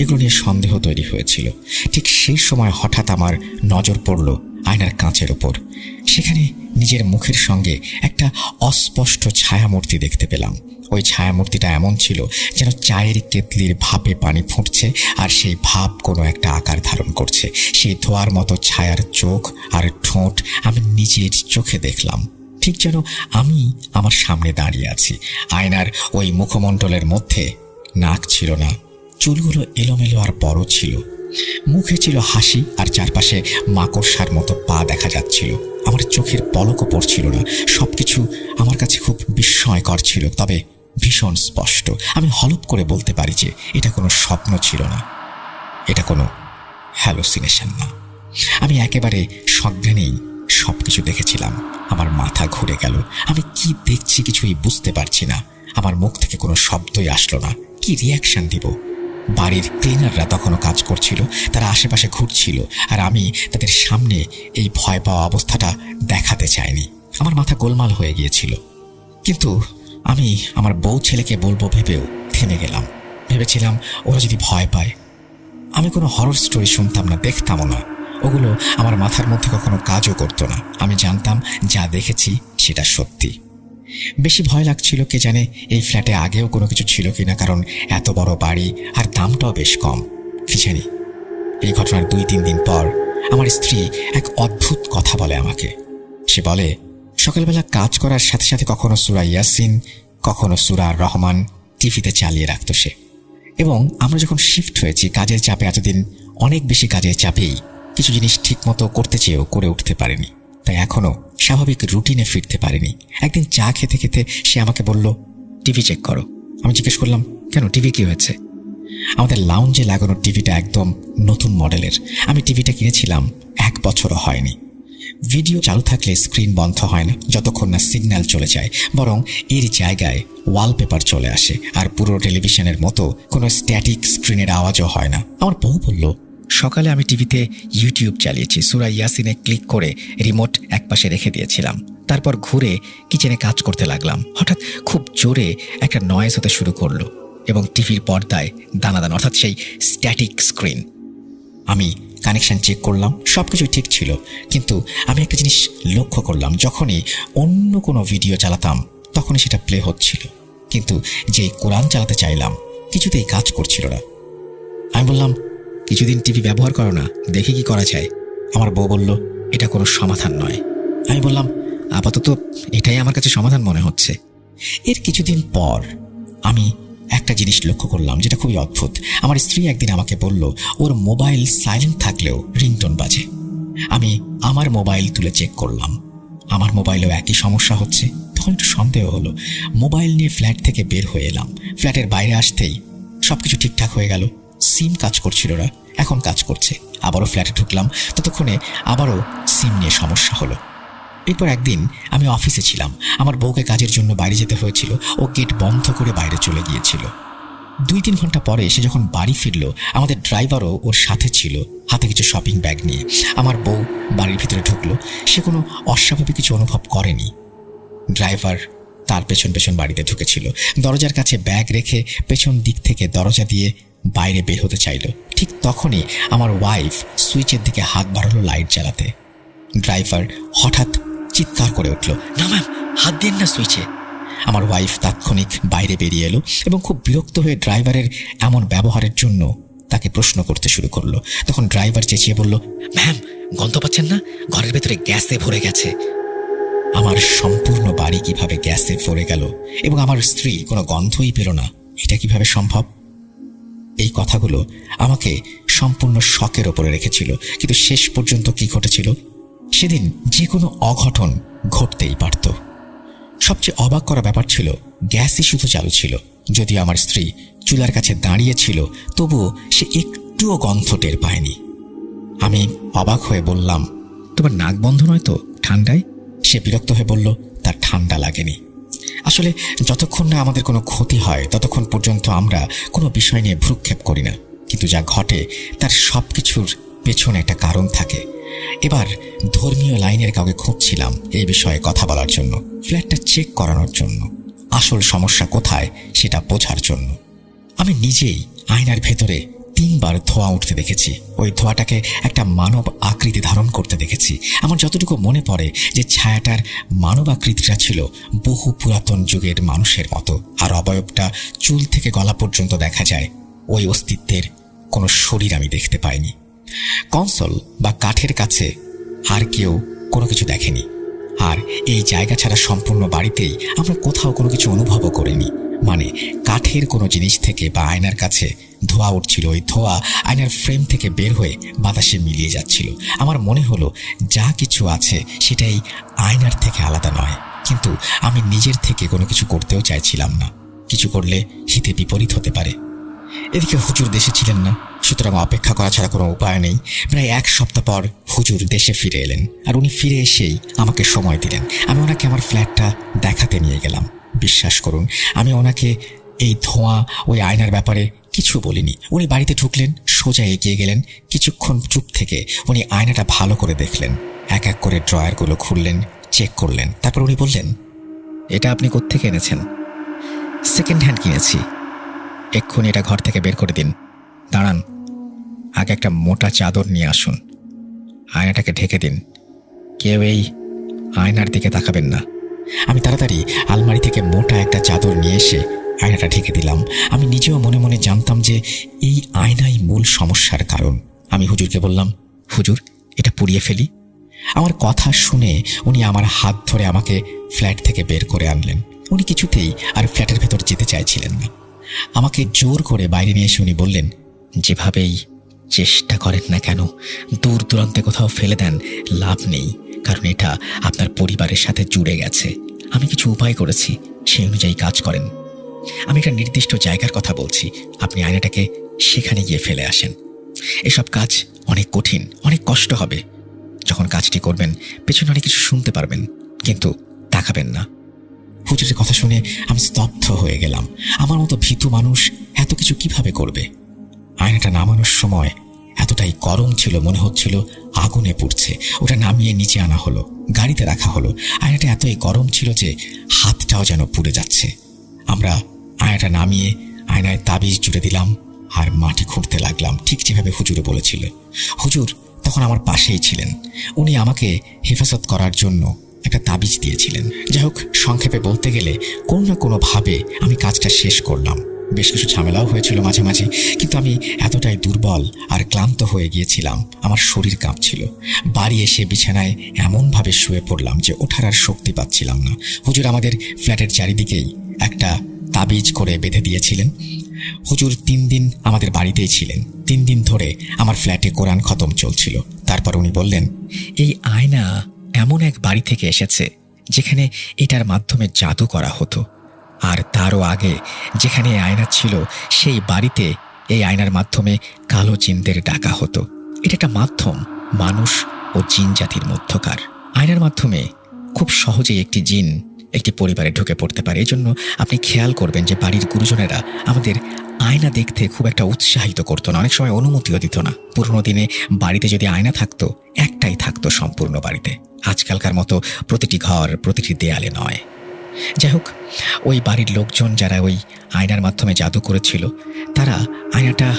এগুলো নিয়ে সন্দেহ তৈরি হয়েছিল। ঠিক সেই সময় হঠাৎ আমার নজর পড়ল আয়নার কাঁচের ওপর। সেখানে নিজের মুখের সঙ্গে একটা অস্পষ্ট ছায়ামূর্তি দেখতে পেলাম। ওই ছায়ামূর্তিটা এমন ছিল যেন চায়ের কেতলির ভাপে পানি ফুটছে, আর সেই ভাপ কোনো একটা আকার ধারণ করছে। সেই ধোয়ার মতো ছায়ার চোখ আর ঠোঁট আমি নিজের চোখে দেখলাম, ঠিক যেন আমি আমার সামনে দাঁড়িয়ে আছি। আয়নার ওই মুখমণ্ডলের মধ্যে নাক ছিল না, চুলগুলো এলোমেলো আর বড় ছিল। মুখে ছিল হাসি, আর চারপাশে মাকড়সার মতো পা দেখা যাচ্ছিল। আমার চোখের পলকও পড়ছিল না। সবকিছু আমার কাছে খুব বিস্ময়কর ছিল, তবে ভীষণ স্পষ্ট। আমি হলপ করে বলতে পারি যে এটা কোনো স্বপ্ন ছিল না, এটা কোনো হ্যালোসিনেশন না। আমি একেবারে সজ্ঞানেই সবকিছু দেখেছিলাম। আমার মাথা ঘুরে গেল। আমি কি দেখছি কিছুই বুঝতে পারছি না। আমার মুখ থেকে কোনো শব্দই আসলো না। কি রিয়াকশন দিব? বাড়ির ক্লিনাররা তখনও কাজ করছিল, তারা আশেপাশে ঘুরছিল, আর আমি তাদের সামনে এই ভয় পাওয়া অবস্থাটা দেখাতে চাইনি। আমার মাথা গোলমাল হয়ে গিয়েছিল, কিন্তু আমি আমার বউ ছেলেকে বলবো ভেবেও থেমে গেলাম। ভেবেছিলাম ওরা যদি ভয় পায়। আমি কোনো হরর স্টোরি শুনতাম না, দেখতামও না, ওগুলো আমার মাথার মধ্যে কখনো কাজও করতো না। আমি জানতাম যা দেখেছি সেটা সত্যি। বেশি ভয় লাগছিল কে জানে এই ফ্ল্যাটে আগেও কোনো কিছু ছিল কিনা, কারণ এত বড় বাড়ি আর দামটাও বেশ কম। কি জানি, এই ঘটনার 2-3 দিন পর আমার স্ত্রী এক অদ্ভুত কথা বলে আমাকে। সে বলে, সকালবেলা কাজ করার সাথে সাথে কখনো সূরা ইয়াসিন, কখনো সূরা আর রহমান টিভিতে চালিয়ে রাখত সে। এবং আমরা যখন শিফট হয়েছি কাজের চাপে, এতদিন অনেক বেশি কাজের চাপেই কিছু জিনিস ঠিক মতো করতে চেয়েও করে উঠতে পারেনি, তাই এখনো স্বাভাবিক রুটিনে ফিরতে পারেনি। একদিন চা খেতে খেতে সে আমাকে বলল, টিভি চেক করো। আমি জিজ্ঞেস করলাম, কেন, টিভি কি হয়েছে? আমাদের লাউঞ্জে লাগানো টিভিটা একদম নতুন মডেলের। আমি টিভিটা কিনেছিলাম 1 বছরও হয়নি। ভিডিও চালু থাকলে স্ক্রিন বন্ধ হয় না যতক্ষণ না সিগন্যাল চলে যায়, বরং এর জায়গায় ওয়ালপেপার চলে আসে, আর পুরো টেলিভিশনের মতো কোনো স্ট্যাটিক স্ক্রিনের আওয়াজও হয় না। আমার বউ বলল, সকালে আমি টিভিতে ইউটিউব চালিয়েছি, সূরা ইয়াসিনে ক্লিক করে রিমোট একপাশে রেখে দিয়েছিলাম, তারপর ঘুরে কিচেনে কাজ করতে লাগলাম। হঠাৎ খুব জোরে একটা নয়েজ হতে শুরু করলো এবং টিভির পর্দায় দানাদান, অর্থাৎ সেই স্ট্যাটিক স্ক্রিন। আমি কানেকশন চেক করলাম, সবকিছু ঠিক ছিল, কিন্তু আমি একটা জিনিস লক্ষ্য করলাম, যখনই অন্য কোনো ভিডিও চালাতাম তখনই সেটা প্লে হচ্ছিল, কিন্তু যেই কোরআন চালাতে চাইলাম কিছুতেই কাজ করছিল না। আমি বললাম, কিছুদিন টিভি ব্যবহার করো না, দেখি কি করা যায়। আমার বউ বলল, এটা কোনো সমাধান নয়। আমি বললাম, আপাতত এটাই আমার কাছে সমাধান মনে হচ্ছে। এর কিছুদিন পর আমি একটা জিনিস লক্ষ্য করলাম যেটা খুবই অদ্ভুত। আমার স্ত্রী একদিন আমাকে বলল, ওর মোবাইল সাইলেন্ট থাকলেও রিংটোন বাজে। আমি আমার মোবাইল তুলে চেক করলাম, আমার মোবাইলেও একই সমস্যা হচ্ছে। তখন একটু সন্দেহ হলো, মোবাইল নিয়ে ফ্ল্যাট থেকে বের হয়ে এলাম। ফ্ল্যাটের বাইরে আসতেই সবকিছু ঠিকঠাক হয়ে গেল। সিম কাজ করছিল না, এখন কাজ করছে। আবারও ফ্ল্যাটে ঢুকলাম, ততক্ষণে আবারও সিম নিয়ে সমস্যা হলো। এরপর একদিন আমি অফিসে ছিলাম, আমার বউকে কাজের জন্য বাইরে যেতে হয়েছিল। ও গেট বন্ধ করে বাইরে চলে গিয়েছিল। 2-3 ঘন্টা পরে সে যখন বাড়ি ফিরল, আমাদের ড্রাইভারও ওর সাথে ছিল, হাতে কিছু শপিং ব্যাগ নিয়ে। আমার বউ বাড়ির ভিতরে ঢুকলো, সে কোনো অস্বাভাবিক কিছু অনুভব করেনি। ড্রাইভার তার পেছন পেছন বাড়িতে ঢুকেছিল, দরজার কাছে ব্যাগ রেখে পেছন দিক থেকে দরজা দিয়ে বাইরে বের হতে চাইল। ঠিক তখনই আমার ওয়াইফ সুইচের দিকে হাত বাড়ালো লাইট জ্বালাতে। ড্রাইভার হঠাৎ চিৎকার করে উঠল, না ম্যাম, হাত দিন না সুইচে। আমার ওয়াইফ তাৎক্ষণিক বাইরে বেরিয়ে এলো এবং খুব বিরক্ত হয়ে ড্রাইভারের এমন ব্যবহারের জন্য তাকে প্রশ্ন করতে শুরু করলো। তখন ড্রাইভার চেঁচিয়ে বলল, ম্যাম, গন্ধ পাচ্ছেন না? ঘরের ভেতরে গ্যাসে ভরে গেছে। আমার সম্পূর্ণ বাড়ি কিভাবে গ্যাসে ভরে গেল এবং আমার স্ত্রী কোনো গন্ধই পেল না, এটা কিভাবে সম্ভব? এই কথাগুলো আমাকে সম্পূর্ণ শকের ওপরে রেখেছিল। কিন্তু শেষ পর্যন্ত কি ঘটেছিল? সেদিন যে কোনো অঘটন ঘটতেই পারত। সবচেয়ে অবাক করা ব্যাপার ছিল, গ্যাসই শুধু চালু ছিল। যদিও আমার স্ত্রী চুলার কাছে দাঁড়িয়ে ছিল, তবুও সে একটুও গন্ধ টের পায়নি। আমি অবাক হয়ে বললাম, তোমার নাক বন্ধ নয় তো ঠান্ডায়? সে বিরক্ত হয়ে বলল, তার ঠান্ডা লাগেনি। আসলে যতক্ষণ না আমাদের কোনো ক্ষতি হয় ততক্ষণ পর্যন্ত আমরা কোনো বিষয় নিয়ে ভ্রুক্ষেপ করি না, কিন্তু যা ঘটে তার সব কিছুর পেছনে একটা কারণ থাকে। এবার ধর্মীয় লাইনের কাউকে খুঁজছিলাম এই বিষয়ে কথা বলার জন্য, ফ্ল্যাটটা চেক করানোর জন্য, আসল সমস্যা কোথায় সেটা বোঝার জন্য। আমি নিজেই আয়নার ভেতরে 3 বার ধোঁয়া উঠতে দেখেছি। ওই ধোঁয়াটাকে একটা মানব আকৃতি ধারণ করতে দেখেছি। আমার যতটুকু মনে পড়ে যে ছায়াটার মানব আকৃতিটা ছিল বহু পুরাতন যুগের মানুষের মতো, আর অবয়বটা চুল থেকে গলা পর্যন্ত দেখা যায়। ওই অস্তিত্বের কোনো শরীর আমি দেখতে পাইনি। কনসোল বা কাঠের কাছে আর কেউ কোনো কিছু দেখেনি। আর এই জায়গা ছাড়া সম্পূর্ণ বাড়িতেই আমরা কোথাও কোনো কিছু অনুভবও করিনি। মানে কাঠের কোনো জিনিস থেকে বা আয়নার কাছে ধোঁয়া উঠছিল, ওই ধোঁয়া আয়নার ফ্রেম থেকে বের হয়ে বাতাসে মিলিয়ে যাচ্ছিল। আমার মনে হলো যা কিছু আছে সেটাই আয়নার থেকে আলাদা নয়, কিন্তু আমি নিজের থেকে কোনো কিছু করতেও চাইছিলাম না। কিছু করলে হিতে বিপরীত হতে পারে। এদিকে হুজুর দেশে ছিলেন না, সুতরাং অপেক্ষা করা ছাড়া কোনো উপায় নেই। প্রায় 1 সপ্তাহ পর হুজুর দেশে ফিরে এলেন, আর উনি ফিরে এসেই আমাকে সময় দিলেন। আমি ওনাকে আমার ফ্ল্যাটটা দেখাতে নিয়ে গেলাম। বিশ্বাস করুন, আমি ওনাকে এই ধোঁয়া, ওই আয়নার ব্যাপারে কিছু বলিনি। উনি বাড়িতে ঢুকলেন, সোজা এগিয়ে গেলেন। কিছুক্ষণ চুপ থেকে উনি আয়নাটা ভালো করে দেখলেন, এক এক করে ড্রয়ারগুলো খুললেন, চেক করলেন। তারপর উনি বললেন, এটা আপনি কোত্থেকে এনেছেন? সেকেন্ড হ্যান্ড কিনেছি। এক্ষুনি এটা ঘর থেকে বের করে দিন। দাঁড়ান, আগে একটা মোটা চাদর নিয়ে আসুন, আয়নাটাকে ঢেকে দিন। কেউ এই আয়নার দিকে তাকাবেন না। আমি তাড়াতাড়ি আলমারি থেকে মোটা একটা চাদর নিয়ে এসে আয়নাটা ঢেকে দিলাম। আমি নিজেও মনে মনে জানতাম যে এই আয়নাই মূল সমস্যার কারণ। আমি হুজুরকে বললাম, হুজুর, এটা পুড়িয়ে ফেলি। আমার কথা শুনে উনি আমার হাত ধরে আমাকে ফ্ল্যাট থেকে বের করে আনলেন। উনি কিছুতেই আর ফ্ল্যাটের ভেতর যেতে চাইছিলেন না। আমাকে জোর করে বাইরে নিয়ে এসে উনি বললেন, যেভাবেই চেষ্টা করেন না কেন, দূর দূরান্তে কোথাও ফেলে দেন, লাভ নেই, কারণ এটা আপনার পরিবারের সাথে জুড়ে গেছে। আমি কিছু উপায় করেছি, সেই অনুযায়ী কাজ করেন। আমি একটা নির্দিষ্ট জায়গার কথা বলছি, আপনি আয়নাটাকে সেখানে গিয়ে ফেলে আসেন। এসব কাজ অনেক কঠিন, অনেক কষ্ট হবে। যখন কাজটি করবেন পেছনে অনেক কিছু শুনতে পারবেন, কিন্তু তাকাবেন না। হুজুরের কথা শুনে আমি স্তব্ধ হয়ে গেলাম। আমার মতো ভীতু মানুষ এত কিছু কিভাবে করবে? আয়নাটা নামানোর সময় এতটাই গরম ছিল, মনে হচ্ছিল আগুনে পুড়ছে। ওটা নামিয়ে নিচে আনা হলো, গাড়িতে রাখা হলো। আয়নাটা এতই গরম ছিল যে হাতটাও যেন পুড়ে যাচ্ছে। আমরা আয়নাটা নামিয়ে আয়নায় তাবিজ জুড়ে দিলাম আর মাটি খুঁড়তে লাগলাম, ঠিক যেভাবে হুজুরে বলেছিল। হুজুর তখন আমার পাশেই ছিলেন। উনি আমাকে হেফাজত করার জন্য একটা তাবিজ দিয়েছিলেন। যাই হোক, সংক্ষেপে বলতে গেলে কোনো না কোনোভাবে আমি কাজটা শেষ করলাম। বেশ কিছু ঝামেলাও হয়েছিল মাঝে মাঝে, কিন্তু আমি এতটাই দুর্বল আর ক্লান্ত হয়ে গিয়েছিলাম, আমার শরীর কাঁপছিল। বাড়ি এসে বিছানায় এমনভাবে শুয়ে পড়লাম যে ওঠার আর শক্তি পাচ্ছিলাম না। হুজুর আমাদের ফ্ল্যাটের চারিদিকেই একটা তাবিজ করে বেঁধে দিয়েছিলেন। হুজুর 3 দিন আমাদের বাড়িতেই ছিলেন। 3 দিন ধরে আমার ফ্ল্যাটে কোরআন খতম চলছিল। তারপর উনি বললেন, এই আয়না এমন এক বাড়ি থেকে এসেছে যেখানে এটার মাধ্যমে জাদু করা হতো, আর তারও আগে যেখানে আয়না ছিল সেই বাড়িতে এই আয়নার মাধ্যমে কালো জিনদের ডাকা হতো। এটা একটা মাধ্যম মানুষ ও জিন জাতির মধ্যকার। আয়নার মাধ্যমে খুব সহজেই একটি জিন একটি পরিবারে ঢুকে পড়তে পারে। এই জন্য আপনি খেয়াল করবেন যে বাড়ির গুরুজনেরা আমাদের আয়না দেখতে খুব একটা উৎসাহিত করতো না, অনেক সময় অনুমতিও দিত না। পুরোনো দিনে বাড়িতে যদি আয়না থাকতো, একটাই থাকতো সম্পূর্ণ বাড়িতে, আজকালকার মতো প্রতিটি ঘর প্রতিটি দেয়ালে নয়। যাই হোক, ওই বাড়ির লোকজন যারা ওই আয়নার মাধ্যমে জাদু করেছিল, তারা আয়নাটা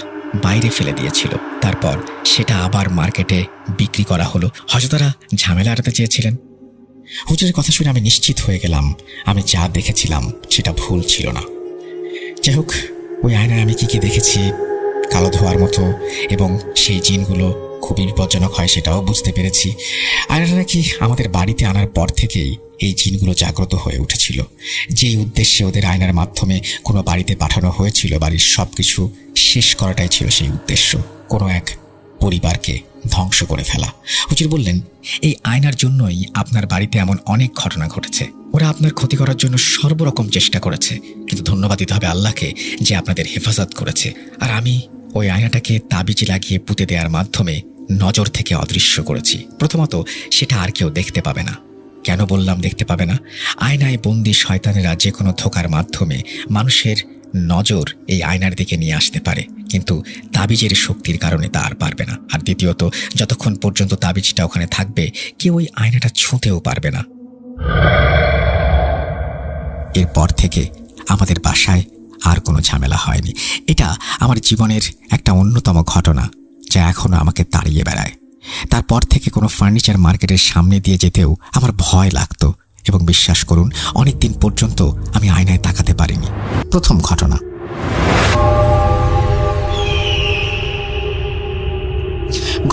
বাইরে ফেলে দিয়েছিল। তারপর সেটা আবার মার্কেটে বিক্রি করা হলো। হয়তো তারা ঝামেলা এড়াতে চেয়েছিলেন। হুজুরের কথা শুনে আমি নিশ্চিত হয়ে গেলাম আমি যা দেখেছিলাম সেটা ভুল ছিল না। যাই হোক, ওই আয়নায় আমি কি দেখেছি, কালো ধোয়ার মতো, এবং সেই জিনগুলো খুবই বিপজ্জনক হয় সেটাও বুঝতে পেরেছি। আয়নাটা নাকি আমাদের বাড়িতে আনার পর থেকেই এই জিনগুলো জাগ্রত হয়ে উঠেছিল। যেই উদ্দেশ্যে ওদের আয়নার মাধ্যমে কোনো বাড়িতে পাঠানো হয়েছিল, বাড়ির সব কিছু শেষ করাটাই ছিল সেই উদ্দেশ্য, কোনো এক পরিবারকে ধ্বংস করে ফেলা। হুজুর বললেন, এই আয়নার জন্যই আপনার বাড়িতে এমন অনেক ঘটনা ঘটেছে। ওরা আপনার ক্ষতি করার জন্য সর্বরকম চেষ্টা করেছে, কিন্তু ধন্যবাদ দিতে হবে আল্লাহকে যে আপনাদের হেফাজত করেছে। আর আমি ওই আয়নাটাকে তাবিজে লাগিয়ে পুঁতে দেওয়ার মাধ্যমে নজর থেকে অদৃশ্য করেছি। প্রথমত, সেটা আর কেউ দেখতে পাবে না। কেন বললাম দেখতে পাবে না? আয়নায় বন্দি শয়তানেরা যে কোনো ধোঁকার মাধ্যমে মানুষের নজর এই আয়নার দিকে নিয়ে আসতে পারে, কিন্তু তাবিজের শক্তির কারণে তা আর পারবে না। আর দ্বিতীয়ত, যতক্ষণ পর্যন্ত তাবিজটা ওখানে থাকবে, কেউ ওই আয়নাটা ছুঁতেও পারবে না। এরপর থেকে আমাদের বাসায় আর কোনো ঝামেলা হয়নি। এটা আমার জীবনের একটা অন্যতম ঘটনা যা এখনো আমাকে তাড়িয়ে বেড়ায়। তারপর থেকে কোনো ফার্নিচার মার্কেটের সামনে দিয়ে যেতেও আমার ভয় লাগতো, এবং বিশ্বাস করুন, অনেক দিন পর্যন্ত আমি আয়নায় তাকাতে পারিনি। প্রথম ঘটনা।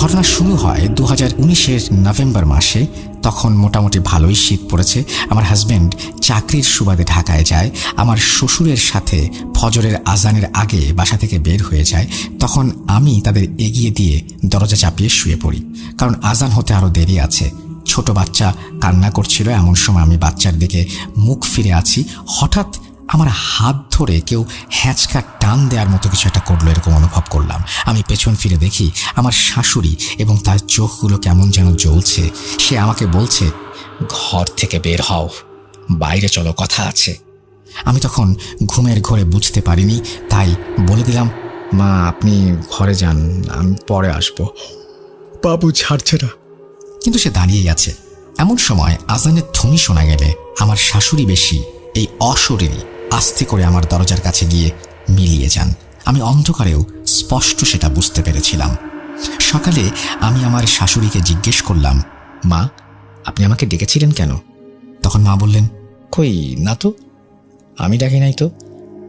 ঘটনা শুরু হয় 2019-এর নভেম্বর মাসে। তখন মোটামুটি ভালোই শীত পড়েছে। আমার হাজব্যান্ড চাকরির সুবাদে ঢাকায় যায়। আমার শ্বশুরের সাথে ফজরের আজানের আগে বাসা থেকে বের হয়ে যায়। তখন আমি তাদের এগিয়ে দিয়ে দরজা চাপিয়ে শুয়ে পড়ি, কারণ আজান হতে আরও দেরি আছে। ছোট বাচ্চা কান্না করছিল। এমন সময় আমি বাচ্চার দিকে মুখ ফিরে আছি। হঠাৎ আমার হাত ধরে কেউ হ্যাঁচকা টান দেওয়ার মতো কিছু একটা করলো, এরকম অনুভব করলাম। আমি পেছন ফিরে দেখি আমার শাশুড়ি, এবং তার চোখগুলো কেমন যেন জ্বলছে। সে আমাকে বলছে, ঘর থেকে বের হও, বাইরে চলো, কথা আছে। আমি তখন ঘুমের ঘোরে বুঝতে পারিনি, তাই বলে দিলাম, মা আপনি ঘরে যান, আমি পরে আসবো, বাবু ছাড়ছে না। কিন্তু সে দাঁড়িয়েই আছে। এমন সময় আজানের ধ্বনি শোনা গেলে আমার শাশুড়ি বেশি এই অশরীরী আস্তে করে আমার দরজার কাছে গিয়ে মিলিয়ে যান। আমি অন্ধকারেও স্পষ্ট সেটা বুঝতে পেরেছিলাম। সকালে আমি আমার শাশুড়িকে জিজ্ঞেস করলাম, মা আপনি আমাকে ডেকেছিলেন কেন? তখন মা বললেন, কই না তো, আমি ডাকি নাই তো,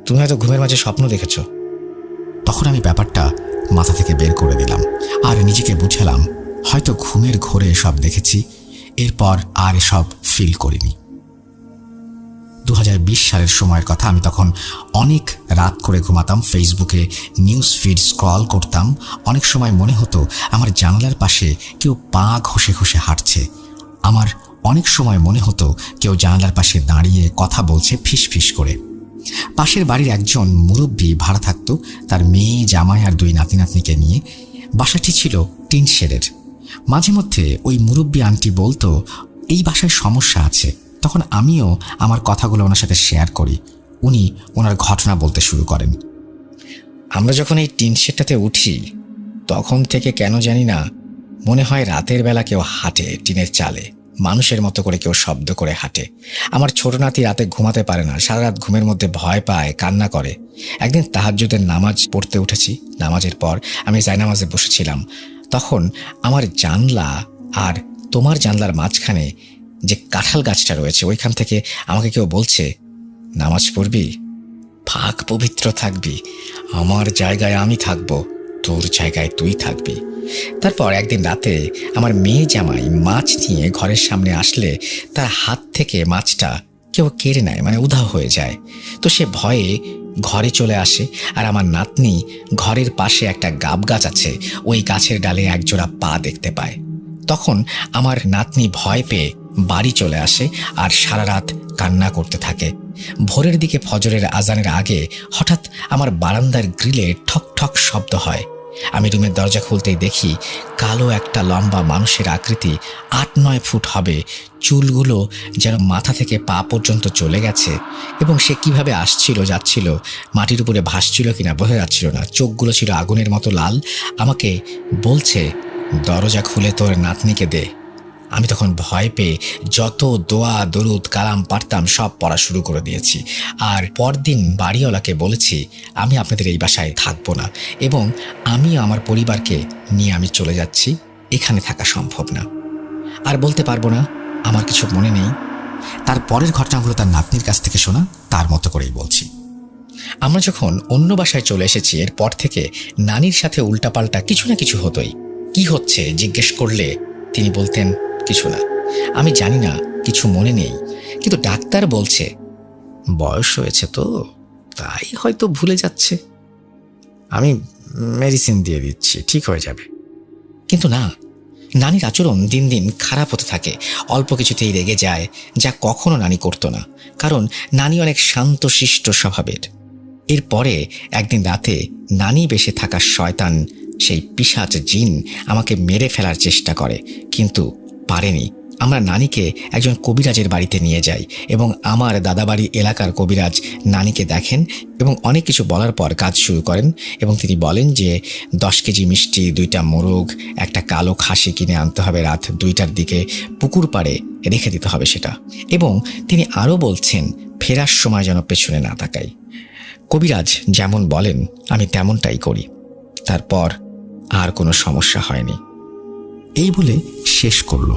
তুমি হয়তো ঘুমের মাঝে স্বপ্ন দেখেছ। তখন আমি ব্যাপারটা মাথা থেকে বের করে দিলাম আর নিজেকে বুঝালাম হয়তো ঘুমের ঘোরে এসব দেখেছি, এরপর আর এসব ফিল করিনি। 2020 সালের সময়ের কথা। আমি তখন অনেক রাত করে ঘুমাতাম, ফেসবুকে নিউজ ফিড স্ক্রল করতাম। অনেক সময় মনে হতো আমার জানালার পাশে কেউ পা ঘষে ঘষে হাঁটছে। আমার অনেক সময় মনে হতো কেউ জানালার পাশে দাঁড়িয়ে কথা বলছে ফিস ফিস করে। পাশের বাড়ির একজন মুরব্বী ভাড়া থাকতো, তার মেয়ে, জামাই আর 2 নাতি নাতনিকে নিয়ে। বাসাটি ছিল টিন শেডের। মাঝে মধ্যে ওই মুরব্বী আন্টি বলতো এই বাসায় সমস্যা আছে। তখন আমিও আমার কথাগুলো ওনার সাথে শেয়ার করি। উনি ওনার ঘটনা বলতে শুরু করেন। আমরা যখন এই টিন শেডটাতে উঠি তখন থেকে কেন জানি না মনে হয় রাতের বেলা কেউ হাঁটে টিনের চালে, মানুষের মতো করে কেউ শব্দ করে হাঁটে। আমার ছোট নাতি রাতে ঘুমাতে পারে না, সারা রাত ঘুমের মধ্যে ভয় পায়, কান্না করে। একদিন তাহাজ্জুদের নামাজ পড়তে উঠেছি। নামাজের পর আমি জায়নামাজে বসেছিলাম। তখন আমার জানলা আর তোমার জানলার মাঝখানে যে কাঁঠাল গাছটা রয়েছে ওইখান থেকে আমাকে কেউ বলছে, নামাজ পড়বি, পাক পবিত্র থাকবি, আমার জায়গায় আমি থাকবো, তোর জায়গায় তুই থাকবি। তারপর একদিন রাতে আমার মেয়ে জামাই মাছ নিয়ে ঘরের সামনে আসলে তার হাত থেকে মাছটা কেউ কেড়ে নেয়, মানে উধাও হয়ে যায়। তো সে ভয়ে ঘরে চলে আসে আর আমার নাতনি ঘরের পাশে একটা গাব গাছ আছে, ওই গাছের ডালে একজোড়া পা দেখতে পায়। তখন আমার নাতনি ভয় পেয়ে বাড়ি চলে আসে আর সারা রাত কান্না করতে থাকে। ভোরের দিকে ফজরের আজানের আগে হঠাৎ আমার বারান্দার গ্রিলে ঠক ঠক শব্দ হয়। আমি রুমের দরজা খুলতেই দেখি কালো একটা লম্বা মানুষের আকৃতি, 8-9 ফুট হবে, চুলগুলো যেন মাথা থেকে পা পর্যন্ত চলে গেছে এবং সে কিভাবে আসছিল যাচ্ছিল, মাটির উপরে ভাসছিল কিনা বোঝা যাচ্ছিল না। চোখগুলো ছিল আগুনের মতো লাল। আমাকে বলছে, দরজা খুলে তোর নাতনিকে দে। আমি তখন ভয় পেয়ে যত দোয়া দরুদ কালাম পারতাম সব পড়া শুরু করে দিয়েছি। আর পরদিন বাড়িওয়ালাকে বলেছি আমি আপনাদের এই বাসায় থাকবো না এবং আমি আমার পরিবারকে নিয়ে আমি চলে যাচ্ছি, এখানে থাকা সম্ভব না। আর বলতে পারবো না, আমার কিছু মনে নেই। তার পরের ঘটনাগুলো তার নাতনির কাছ থেকে শোনা, তার মতো করেই বলছি। আমরা যখন অন্য বাসায় চলে এসেছি এরপর থেকে নানির সাথে উল্টাপাল্টা কিছু না কিছু হতোই। কি হচ্ছে জিজ্ঞেস করলে তিনি বলতেন, কিছু না, আমি জানি না, কিছু মনে নেই। কিন্তু ডাক্তার বলছে বয়স হয়েছে তো, তাই হয়তো ভুলে যাচ্ছে, আমি মেডিসিন দিয়ে দিচ্ছি, ঠিক হয়ে যাবে। কিন্তু না, নানির আচরণ দিন দিন খারাপ হতে থাকে। অল্প কিছুতেই রেগে যায়, যা কখনো নানি করতো না, কারণ নানি অনেক শান্তশিষ্ট স্বভাবের। এরপরে একদিন রাতে নানি বেশে থাকা শয়তান, সেই পিশাচ জিন আমাকে মেরে ফেলার চেষ্টা করে, কিন্তু পারেনি। আমরা নানিকে একজন কবিরাজের বাড়িতে নিয়ে যাই এবং আমার দাদাবাড়ি এলাকার কবিরাজ নানিকে দেখেন এবং অনেক কিছু বলার পর কাজ শুরু করেন এবং তিনি বলেন যে 10 কেজি মিষ্টি, 2টা মোরগ, একটা কালো খাসি কিনে আনতে হবে, রাত 2টার দিকে পুকুর পাড়ে রেখে দিতে হবে সেটা। এবং তিনি আরও বলছেন ফেরার সময় যেন পেছনে না তাকাই। কবিরাজ যেমন বলেন আমি তেমনটাই করি। তারপর আর কোনো সমস্যা হয়নি। এই বলে শেষ করলো।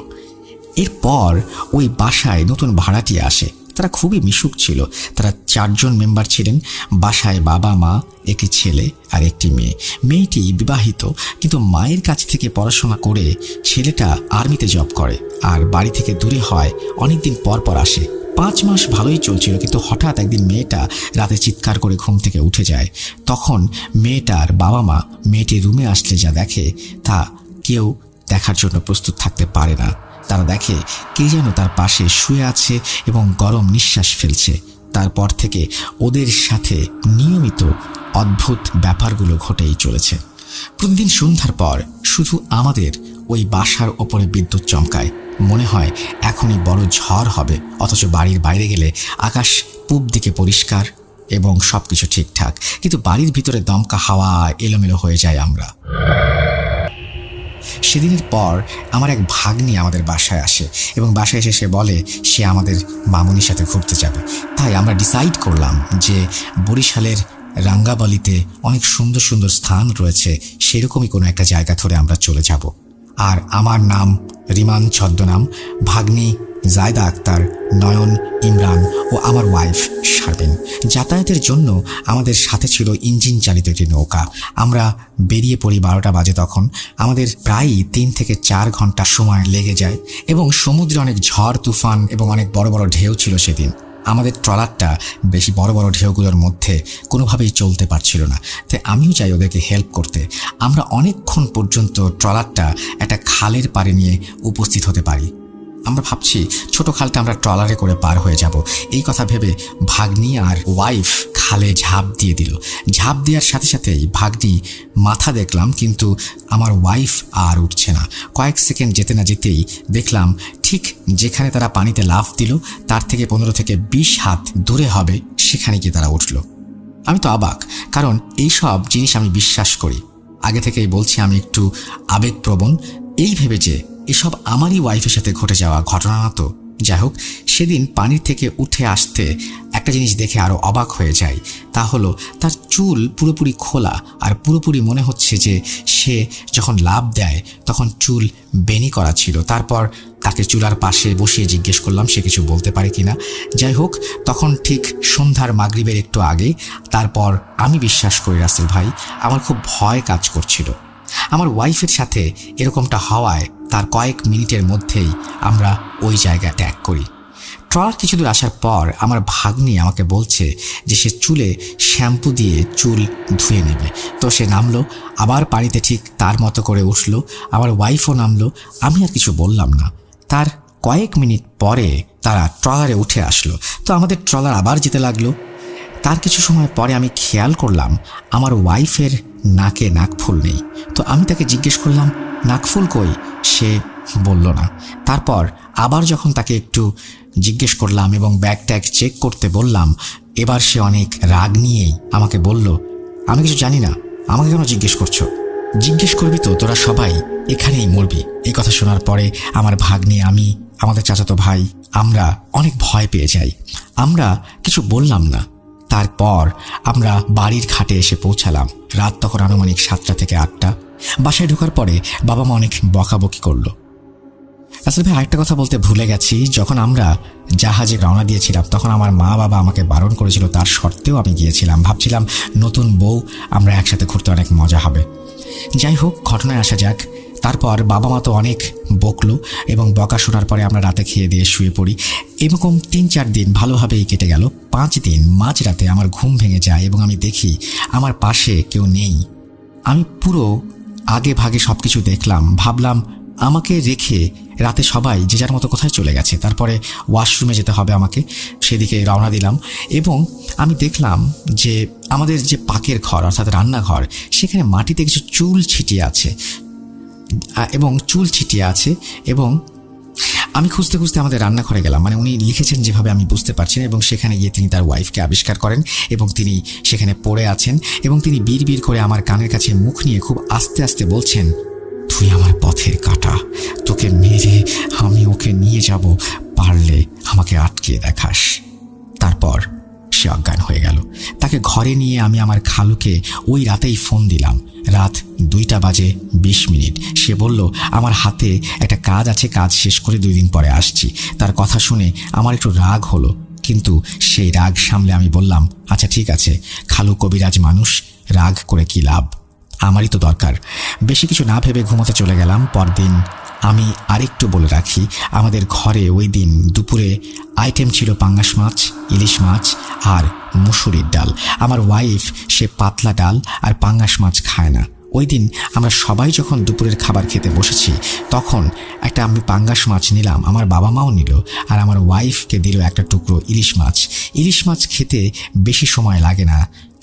এরপর ওই বাসায় নতুন ভাড়াটিয়া আসে। তারা খুবই মিশুক ছিল। তারা 4 জন মেম্বার ছিলেন। বাসায় বাবা, মা, একটি ছেলে আর একটি মেয়ে। মেয়েটি বিবাহিত, কিন্তু মায়ের কাছ থেকে পড়াশোনা করে ছেলেটা আর্মিতে জব করে আর বাড়ি থেকে দূরে হয়, অনেকদিন পর পর আসে। 5 মাস ভালোই চলছিল, কিন্তু হঠাৎ একদিন মেয়েটা রাতে চিৎকার করে ঘুম থেকে উঠে যায়। তখন মেয়েটার বাবা মা মেয়েটির রুমে আসলে যা দেখে তা কেউ দেখার জন্য প্রস্তুত থাকতে পারে না। তারা দেখে কে যেন তার পাশে শুয়ে আছে এবং গরম নিঃশ্বাস ফেলছে। তারপর থেকে ওদের সাথে নিয়মিত অদ্ভুত ব্যাপারগুলো ঘটেই চলেছে। প্রতিদিন সন্ধ্যার পর শুধু আমাদের ওই বাসার ওপরে বিদ্যুৎ চমকায়। মনে হয় এখনই বড় ঝড় হবে, অথচ বাড়ির বাইরে গেলে আকাশ পূব দিকে পরিষ্কার, এবং সবকিছু ঠিকঠাক, কিন্তু বাড়ির ভিতরে দমকা হাওয়া এলোমেলো হয়ে যায়। আমরা সেদিনের পর আমার এক ভাগ্নি আমাদের বাসায় আসে এবং বাসায় এসে সে বলে সে আমাদের মামুনির সাথে ঘুরতে যাবে। তাই আমরা ডিসাইড করলাম যে বরিশালের রাঙ্গাবালিতে অনেক সুন্দর সুন্দর স্থান রয়েছে, সেরকমই কোনো একটা জায়গা ধরে আমরা চলে যাব। আর আমার নাম রিমান ছদ্মনাম, ভাগ্নি জায়দা আক্তার, নয়ন, ইমরান ও আমার ওয়াইফ শারবিন। যাতায়াতের জন্য আমাদের সাথে ছিল ইঞ্জিন চালিত একটি নৌকা। আমরা বেরিয়ে পড়ি 12টা বাজে। তখন আমাদের প্রায় 3 থেকে 4 ঘন্টা সময় লেগে যায় এবং সমুদ্রে অনেক ঝড় তুফান এবং অনেক বড় বড় ঢেউ ছিল সেদিন। আমাদের ট্রলারটা বেশি বড় বড় ঢেউগুলোর মধ্যে কোনোভাবেই চলতে পারছিল না, তাই আমিও চাই ওদেরকে হেল্প করতে। আমরা অনেকক্ষণ পর্যন্ত ট্রলারটা একটা খালের পাড়ে নিয়ে উপস্থিত হতে পারি। আমরা ভাবছি ছোট খালটা আমরা ট্রলারে করে পার হয়ে যাব। এই কথা ভেবে ভাগ্নি আর ওয়াইফ খালে ঝাঁপ দিয়ে দিল। ঝাঁপ দেওয়ার সাথে সাথেই ভাগ্নি মাথা দেখলাম, কিন্তু আমার ওয়াইফ আর উঠছে না। কয়েক সেকেন্ড যেতে না যেতেই দেখলাম ঠিক যেখানে তারা পানিতে লাফ দিল তার থেকে 15 থেকে 20 হাত দূরে হবে, সেখানে গিয়ে তারা উঠল। আমি তো অবাক, কারণ এই সব জিনিস আমি বিশ্বাস করি। আগে থেকেই বলছি আমি একটু আবেগপ্রবণ, এই ভেবে যে এসব আমারই ওয়াইফের সাথে ঘটে যাওয়া ঘটনা না তো। যাই হোক, সেদিন পানির থেকে উঠে আসতে একটা জিনিস দেখে আরও অবাক হয়ে যায়। তা হলো তার চুল পুরোপুরি খোলা, আর পুরোপুরি মনে হচ্ছে যে সে যখন লাফ দেয় তখন চুল বেনি করা ছিল। তারপর তাকে চুলার পাশে বসিয়ে জিজ্ঞেস করলাম সে কিছু বলতে পারে কিনা। যাই হোক, তখন ঠিক সন্ধ্যার মাগরিবের একটু আগে। তারপর আমি বিশ্বাস করি রাসেল ভাই, আমার খুব ভয় কাজ করছিল। আমার ওয়াইফের সাথে এরকমটা হওয়ায় তার কয়েক মিনিটের মধ্যেই আমরা ওই জায়গা ত্যাগ করি। ট্রলার কিছু দূর আসার পর আমার ভাগ্নি আমাকে বলছে যে সে চুলে শ্যাম্পু দিয়ে চুল ধুয়ে নেবে। তো সে নামলো, আবার পানিতে ঠিক তার মতো করে উঠলো। আমার ওয়াইফও নামলো। আমি আর কিছু বললাম না। তার কয়েক মিনিট পরে তারা ট্রলারে উঠে আসলো। তো আমাদের ট্রলার আবার যেতে লাগলো। তার কিছু সময় পরে আমি খেয়াল করলাম আমার ওয়াইফের নাকে নাকফুল নেই। তো আমি তাকে জিজ্ঞেস করলাম নাকফুল কই, সে বলল না। তারপর আবার যখন তাকে একটু জিজ্ঞেস করলাম এবং ব্যাগ ট্যাগ চেক করতে বললাম, এবার সে অনেক রাগ নিয়েই আমাকে বলল, আমি কিছু জানি না, আমাকে কেন জিজ্ঞেস করছো? জিজ্ঞেস করবি তো তোরা সবাই এখানেই মরবি। এই কথা শোনার পরে আমার ভাগ্নি, আমি, আমাদের চাচাতো ভাই, আমরা অনেক ভয় পেয়ে যাই। আমরা কিছু বললাম না। তারপর আমরা বাড়ির ঘাটে এসে পৌঁছালাম। রাত তখন আনুমানিক 7টা থেকে 8টা। বাসায় ঢোকার পরে বাবা মা অনেক বকাবকি করলো। আসলে ভাই আরেকটা কথা বলতে ভুলে গেছি, যখন আমরা জাহাজে রওনা দিয়েছিলাম তখন আমার মা বাবা আমাকে বারণ করেছিল, তার সত্ত্বেও আমি গিয়েছিলাম। ভাবছিলাম নতুন বউ, আমরা একসাথে ঘুরতে অনেক মজা হবে। যাই হোক, ঘটনায় আসা যাক। তারপর বাবা মা তো অনেক বকলো এবং বকা শোনার পরে আমরা রাতে খেয়ে দিয়ে শুয়ে পড়ি। এরকম 3-4 দিন ভালোভাবেই কেটে গেল। 5 দিন মাঝরাতে আমার ঘুম ভেঙে যায় এবং আমি দেখি আমার পাশে কেউ নেই। আমি পুরো আগে ভাগে সব কিছু দেখলাম। ভাবলাম আমাকে রেখে রাতে সবাই যে যার মতো কোথায় চলে গেছে। তারপরে ওয়াশরুমে যেতে হবে আমাকে, সেদিকে রওনা দিলাম এবং আমি দেখলাম যে আমাদের যে পাকের ঘর অর্থাৎ রান্নাঘর, সেখানে মাটিতে কিছু চুল ছিটিয়ে আছে এবং আমি খুঁজতে খুঁজতে আমাদের রান্নাঘরে গেলাম। মানে উনি লিখেছেন যেভাবে আমি বুঝতে পারছি না, এবং সেখানে গিয়ে তিনি তার ওয়াইফকে আবিষ্কার করেন এবং তিনি সেখানে পড়ে আছেন এবং তিনি বিড় করে আমার কানের কাছে মুখ নিয়ে খুব আস্তে আস্তে বলছেন, তুই আমার পথের কাঁটা, তোকে মেরে আমি ওকে নিয়ে যাব, পারলে আমাকে আটকিয়ে দেখাস। তারপর সে অজ্ঞান হয়ে গেল। তাকে ঘরে নিয়ে আমি আমার খালুকে ওই রাতেই ফোন দিলাম। রাত 2টা বাজে 20 মিনিট। সে বলল আমার হাতে একটা কাজ আছে, কাজ শেষ করে 2 দিন পরে আসছি। তার কথা শুনে আমার একটু রাগ হলো, কিন্তু সেই রাগ সামলে আমি বললাম, আচ্ছা ঠিক আছে, খালু কবিরাজ মানুষ, রাগ করে কি লাভ, আমারই তো দরকার। বেশি কিছু না ভেবে ঘুমোতে চলে গেলাম। পরদিন আমি আরেকটু বলে রাখি, আমাদের ঘরে ওই দিন দুপুরে আইটেম ছিল পাঙ্গাস মাছ, ইলিশ মাছ আর মুসুরির ডাল। আমার ওয়াইফ সে পাতলা ডাল আর পাঙ্গাস মাছ খায় না। ওই দিন আমরা সবাই যখন দুপুরের খাবার খেতে বসেছি তখন আমি পাঙ্গাস মাছ নিলাম, আমার বাবা মাও নিল, আর আমার ওয়াইফকে দিল একটা টুকরো ইলিশ মাছ। ইলিশ মাছ খেতে বেশি সময় লাগে না।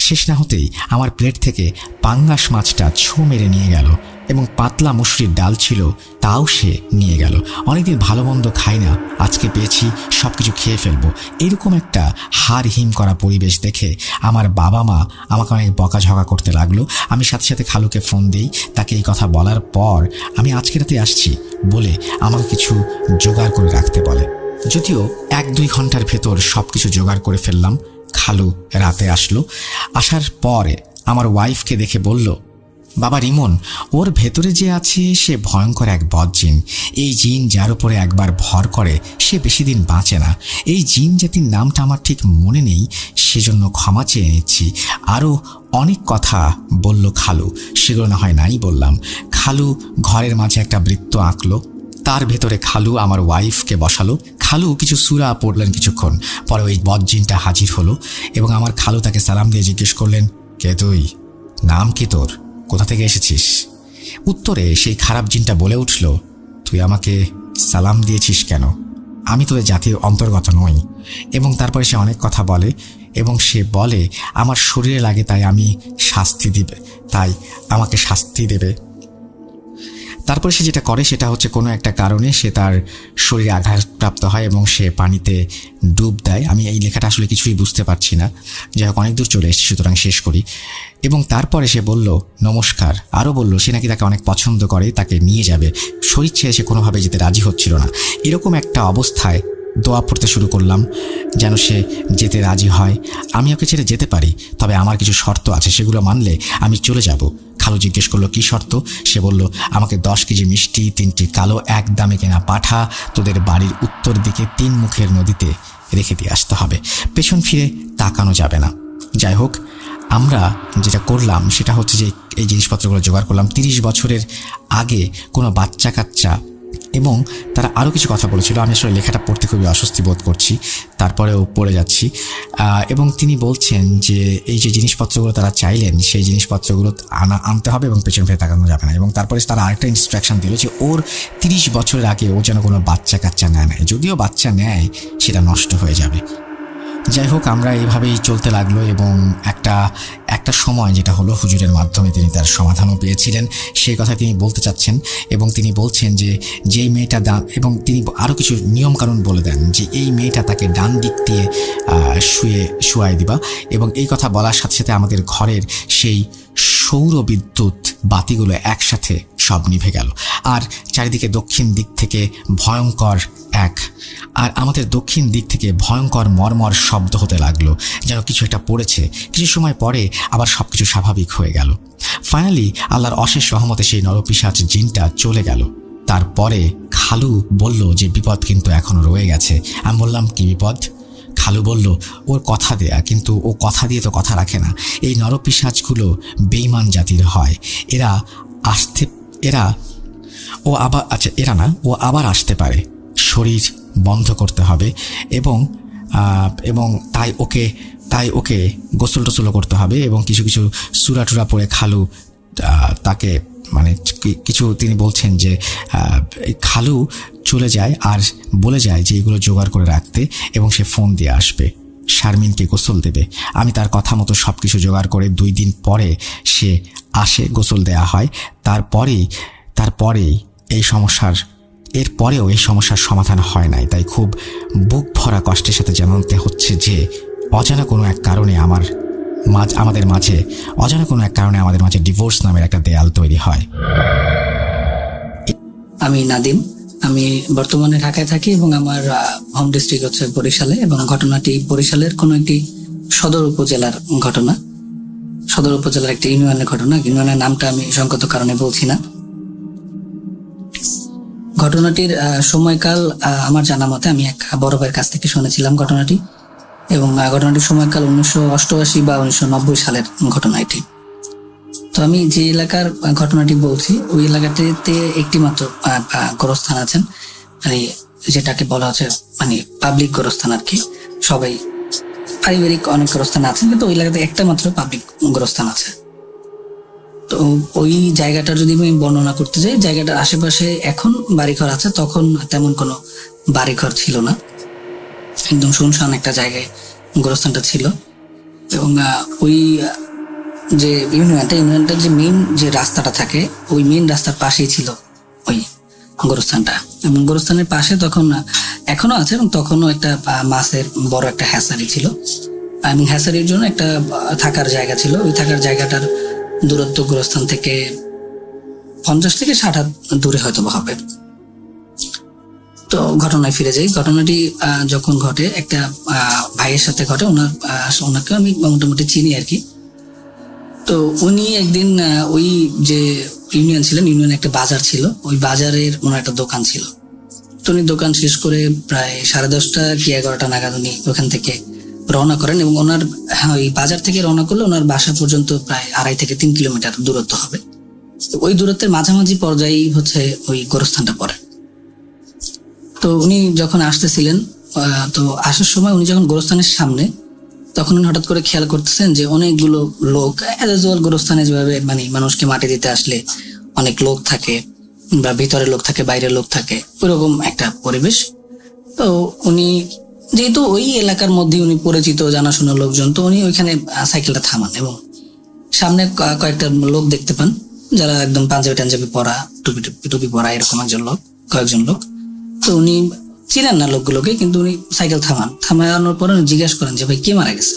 শেষ না হতেই আমার প্লেট থেকে পাঙ্গাস মাছটা ছো মেরে নিয়ে গেল। এবং পাতলা মুসুরির ডাল ছিল, তাও সে নিয়ে গেল। অনেকদিন ভালো মন্দ খাই না, আজকে পেয়েছি, সব কিছু খেয়ে ফেলবো। এরকম একটা হাড় হিম করা পরিবেশ দেখে আমার বাবা মা আমাকে অনেক বকাঝকা করতে লাগলো। আমি সাথে সাথে খালুকে ফোন দিই, তাকে এই কথা বলার পর আমি আজকে রাতে আসছি বলে আমাকে কিছু জোগাড় করে রাখতে বলে। যদিও 1-2 ঘন্টার ভেতর সব কিছু জোগাড় করে ফেললাম। খালু রাতে আসলো। আসার পরে আমার ওয়াইফকে দেখে বলল, বাবা রিমন, ওর ভেতরে যে আছে সে ভয়ঙ্কর এক বদজিন। এই জিন যার উপরে একবার ভর করে সে বেশি দিন বাঁচে না। এই জিন জাতির নামটা আমার ঠিক মনে নেই, সেজন্য ক্ষমা চেয়ে নিচ্ছি। আরও অনেক কথা বলল খালু, সেগুলো না হয় নাই বললাম। খালু ঘরের মাঝে একটা বৃত্ত আঁকলো, তার ভেতরে খালু আমার ওয়াইফকে বসালো। খালু কিছু সূরা পড়লেন কিছুক্ষণ পরে ওই বদজিনটা হাজির হলো এবং আমার খালু তাকে সালাম দিয়ে জিজ্ঞেস করলেন, কে তুই? নাম কি তোর? কোথা থেকে এসেছিস? উত্তরে সেই খারাপ জিনটা বলে উঠল, তুই আমাকে সালাম দিয়েছিস কেন? আমি তোদের জাতির অন্তর্গত নই। এবং তারপরে সে অনেক কথা বলে এবং সে বলে আমার শরীরে লাগে তাই আমাকে শাস্তি দেবে। তারপরে সে যেটা করে সেটা হচ্ছে কোনো একটা কারণে সে তার শরীরে আঘাতপ্রাপ্ত হয় এবং সে পানিতে ডুব দেয়। আমি এই লেখাটা আসলে কিছুই বুঝতে পারছি না, যাই হোক অনেক দূর চলে এসেছি, সুতরাং শেষ করি। এবং তারপরে সে বলল নমস্কার, আরও বলল সে নাকি তাকে অনেক পছন্দ করে, তাকে নিয়ে যাবে। শরীর ছেড়ে সে কোনোভাবে যেতে রাজি হচ্ছিল না। এরকম একটা অবস্থায় দোয়া পড়তে শুরু করলাম যেন সে যেতে রাজি হয়। আমি ওকে ছেড়ে যেতে পারি, তবে আমার কিছু শর্ত আছে, সেগুলো মানলে আমি চলে যাব। খালু জিজ্ঞেস করলো কি শর্ত? সে বলল, আমাকে 10 কেজি মিষ্টি, 3টি কালো একদামে কেনা পাঠা তোদের বাড়ির উত্তর দিকে 3 মুখের নদীতে রেখে দিয়ে আসতে হবে, পেছন ফিরে তাকানো যাবে না। যাই হোক, আমরা যেটা করলাম সেটা হচ্ছে যে এই জিনিসপত্রগুলো জোগাড় করলাম। 30 বছরের আগে কোনো বাচ্চা কাচ্চা এবং তারা আরও কিছু কথা বলেছিল। আমি আসলে লেখাটা পড়তে খুবই অস্বস্তি বোধ করছি, তারপরেও পড়ে যাচ্ছি। এবং তিনি বলছেন যে এই যে জিনিসপত্রগুলো তারা চাইলেন সেই জিনিসপত্রগুলো আনতে হবে এবং পেছন ফিরে তাকানো যাবে না। এবং তারপরে তারা আরেকটা ইনস্ট্রাকশন দিল যে ওর 30 বছরের আগে ও যেন কোনো বাচ্চা কাচ্চা নেয়, যদিও বাচ্চা নেয় সেটা নষ্ট হয়ে যাবে। যাই হোক, আমরা এইভাবেই চলতে লাগলো এবং একটা সময় যেটা হলো হুজুরের মাধ্যমে তিনি তার সমাধানও পেয়েছিলেন, সেই কথা তিনি বলতে চাচ্ছেন। এবং তিনি বলছেন যে যেই মেয়েটা এবং তিনি আরও কিছু নিয়মকানুন বলে দেন যে এই মেয়েটা তাকে ডান দিক দিয়ে শুয়াই দিবা। এবং এই কথা বলার সাথে সাথে আমাদের ঘরের সেই সৌর বিদ্যুৎ বাতিগুলো একসাথে সব নিভে গেল। আর চারিদিকে দক্ষিণ দিক থেকে আমাদের দক্ষিণ দিক থেকে ভয়ঙ্কর মর্মর শব্দ হতে লাগলো, যেন কিছু একটা পড়েছে। কিছু সময় পরে আবার সবকিছু স্বাভাবিক হয়ে গেল। ফাইনালি আল্লাহর অশেষ রহমতে সেই নরপিশাচ জিনটা চলে গেল। তারপরে খালু বলল যে বিপদ কিন্তু এখনো রয়ে গেছে। আমি বললাম কি বিপদ? খালু বলল ওর কথা দেয়া, কিন্তু ও কথা দিয়ে তো কথা রাখে না। এই নরপিশাচগুলো বেঈমান জাতির হয়। ও আবার আসতে পারে। শরীর বন্ধ করতে হবে এবং তাই ওকে গোসল টোসলও করতে হবে এবং কিছু কিছু সূরা টুরা পড়ে খালু তাকে কিছু তিনি বলছেন যে খালু চলে যায় আর বলে যায় যে এগুলো জোগাড় করে রাখতে এবং সে ফোন দিয়ে আসবে, শারমিনকে গোসল দেবে। আমি তার কথা মতো সব কিছু জোগাড় করে 2 দিন পরে সে আসে, গোসল দেয়া হয়। তারপরেই এরপরেও এই সমস্যার সমাধান হয় নাই। তাই খুব বুক ভরা কষ্টের সাথে জানাতে হচ্ছে যে অজানা কোনো এক কারণে আমাদের মাঝে ডিভোর্স নামের একটা দেয়াল তৈরি হয়। আমি নাদিম, আমি বর্তমানে ঢাকায় থাকি এবং আমার হোম ডিস্ট্রিক্ট হচ্ছে বরিশালে, এবং ঘটনাটি বরিশালের কোনো একটি সদর উপজেলার ঘটনা, সদর উপজেলার একটি ইউনিয়নের ঘটনা। ইউনিয়নের নামটা আমি সংগত কারণে বলছি না। ঘটনাটির সময়কাল আমার জানা মতে আমি এক বড় ভাইয়ের কাছ থেকে শুনেছিলাম ঘটনাটি, এবং ঘটনাটির সময়কাল 1988 বা 1990 সালের ঘটনা এটি। তো আমি যে এলাকার ঘটনাটি বলছি ওই এলাকাটিতে একটি মাত্র গোরস্থান আছেন, যেটাকে বলা হচ্ছে পাবলিক গোরস্থান আর কি। সবাই পারিবারিক অনেক গোরস্থান আছেন, কিন্তু ওই এলাকাতে একটা মাত্র পাবলিক গোরস্থান আছে। তো ওই জায়গাটা যদি আমি বর্ণনা করতে যাই, জায়গাটার আশেপাশে এখন বাড়িঘর আছে, তখন তেমন কোনো বাড়িঘর ছিল না, একদম শুনশান একটা জায়গায় গোরস্থানটা ছিল। এবং ওই যে ইউনিয়নটার যে মেইন যে রাস্তাটা থাকে ওই মেইন রাস্তার পাশেই ছিল ওই গোরস্থানটা। এবং গোরস্থানের পাশে তখন এখনো আছে, এবং তখনও একটা মাছের বড় একটা হ্যাচারি ছিল, এবং হ্যাচারির জন্য একটা থাকার জায়গা ছিল। ওই থাকার জায়গাটার দূরত্ব গোরস্থান থেকে 50 থেকে 60 হাত দূরে হয়তো হবে। তো ঘটনায় ফিরে যাই। ঘটনাটি যখন ঘটে একটা ভাইয়ের সাথে ঘটে, ওনাকে আমি মোটামুটি চিনি আর কি। তো উনি একদিন ওই যে ইউনিয়ন ছিলেন, ইউনিয়নে একটা বাজার ছিল, ওই বাজারের ওনার একটা দোকান ছিল। তো উনি দোকান শেষ করে প্রায় 10:30 কি 11টা নাগাদ উনি ওখান থেকে রওনা করেন, এবং ওনার ওই বাজার থেকে রওনা করলে ওনার বাসা পর্যন্ত প্রায় 2.5 থেকে 3 কিলোমিটার দূরত্ব হবে। ওই দূরত্বের মাঝামাঝি পর্যায়েই হচ্ছে ওই গোরস্থানটা পড়ে। তো উনি যখন আসতেছিলেন, তো আসার সময় উনি যখন গোরস্থানের সামনে, তখন উনি হঠাৎ করে খেয়াল করতেছেন যে অনেকগুলো লোক, অ্যাজ ইউজুয়াল গোরস্থানে যেভাবে মানে মানুষকে মাটি দিতে আসলে অনেক লোক থাকে, বা ভিতরে লোক থাকে, বাইরের লোক থাকে, ওইরকম একটা পরিবেশ। তো উনি যেহেতু ওই এলাকার মধ্যে উনি পরিচিত জানাশোনা লোকজন, তো উনি ওইখানে সাইকেলটা থামান এবং সামনে কয়েকটা লোক দেখতে পান, যারা একদম পাঞ্জাবি টাঞ্জাবি পরা, টুপি টুপি পরা, এরকম কয়েকজন লোক। তো উনি চিনেন না লোকগুলোকে, কিন্তু উনি সাইকেল থামানোর পরে উনি জিজ্ঞাসা করেন যে ভাই কে মারা গেছে।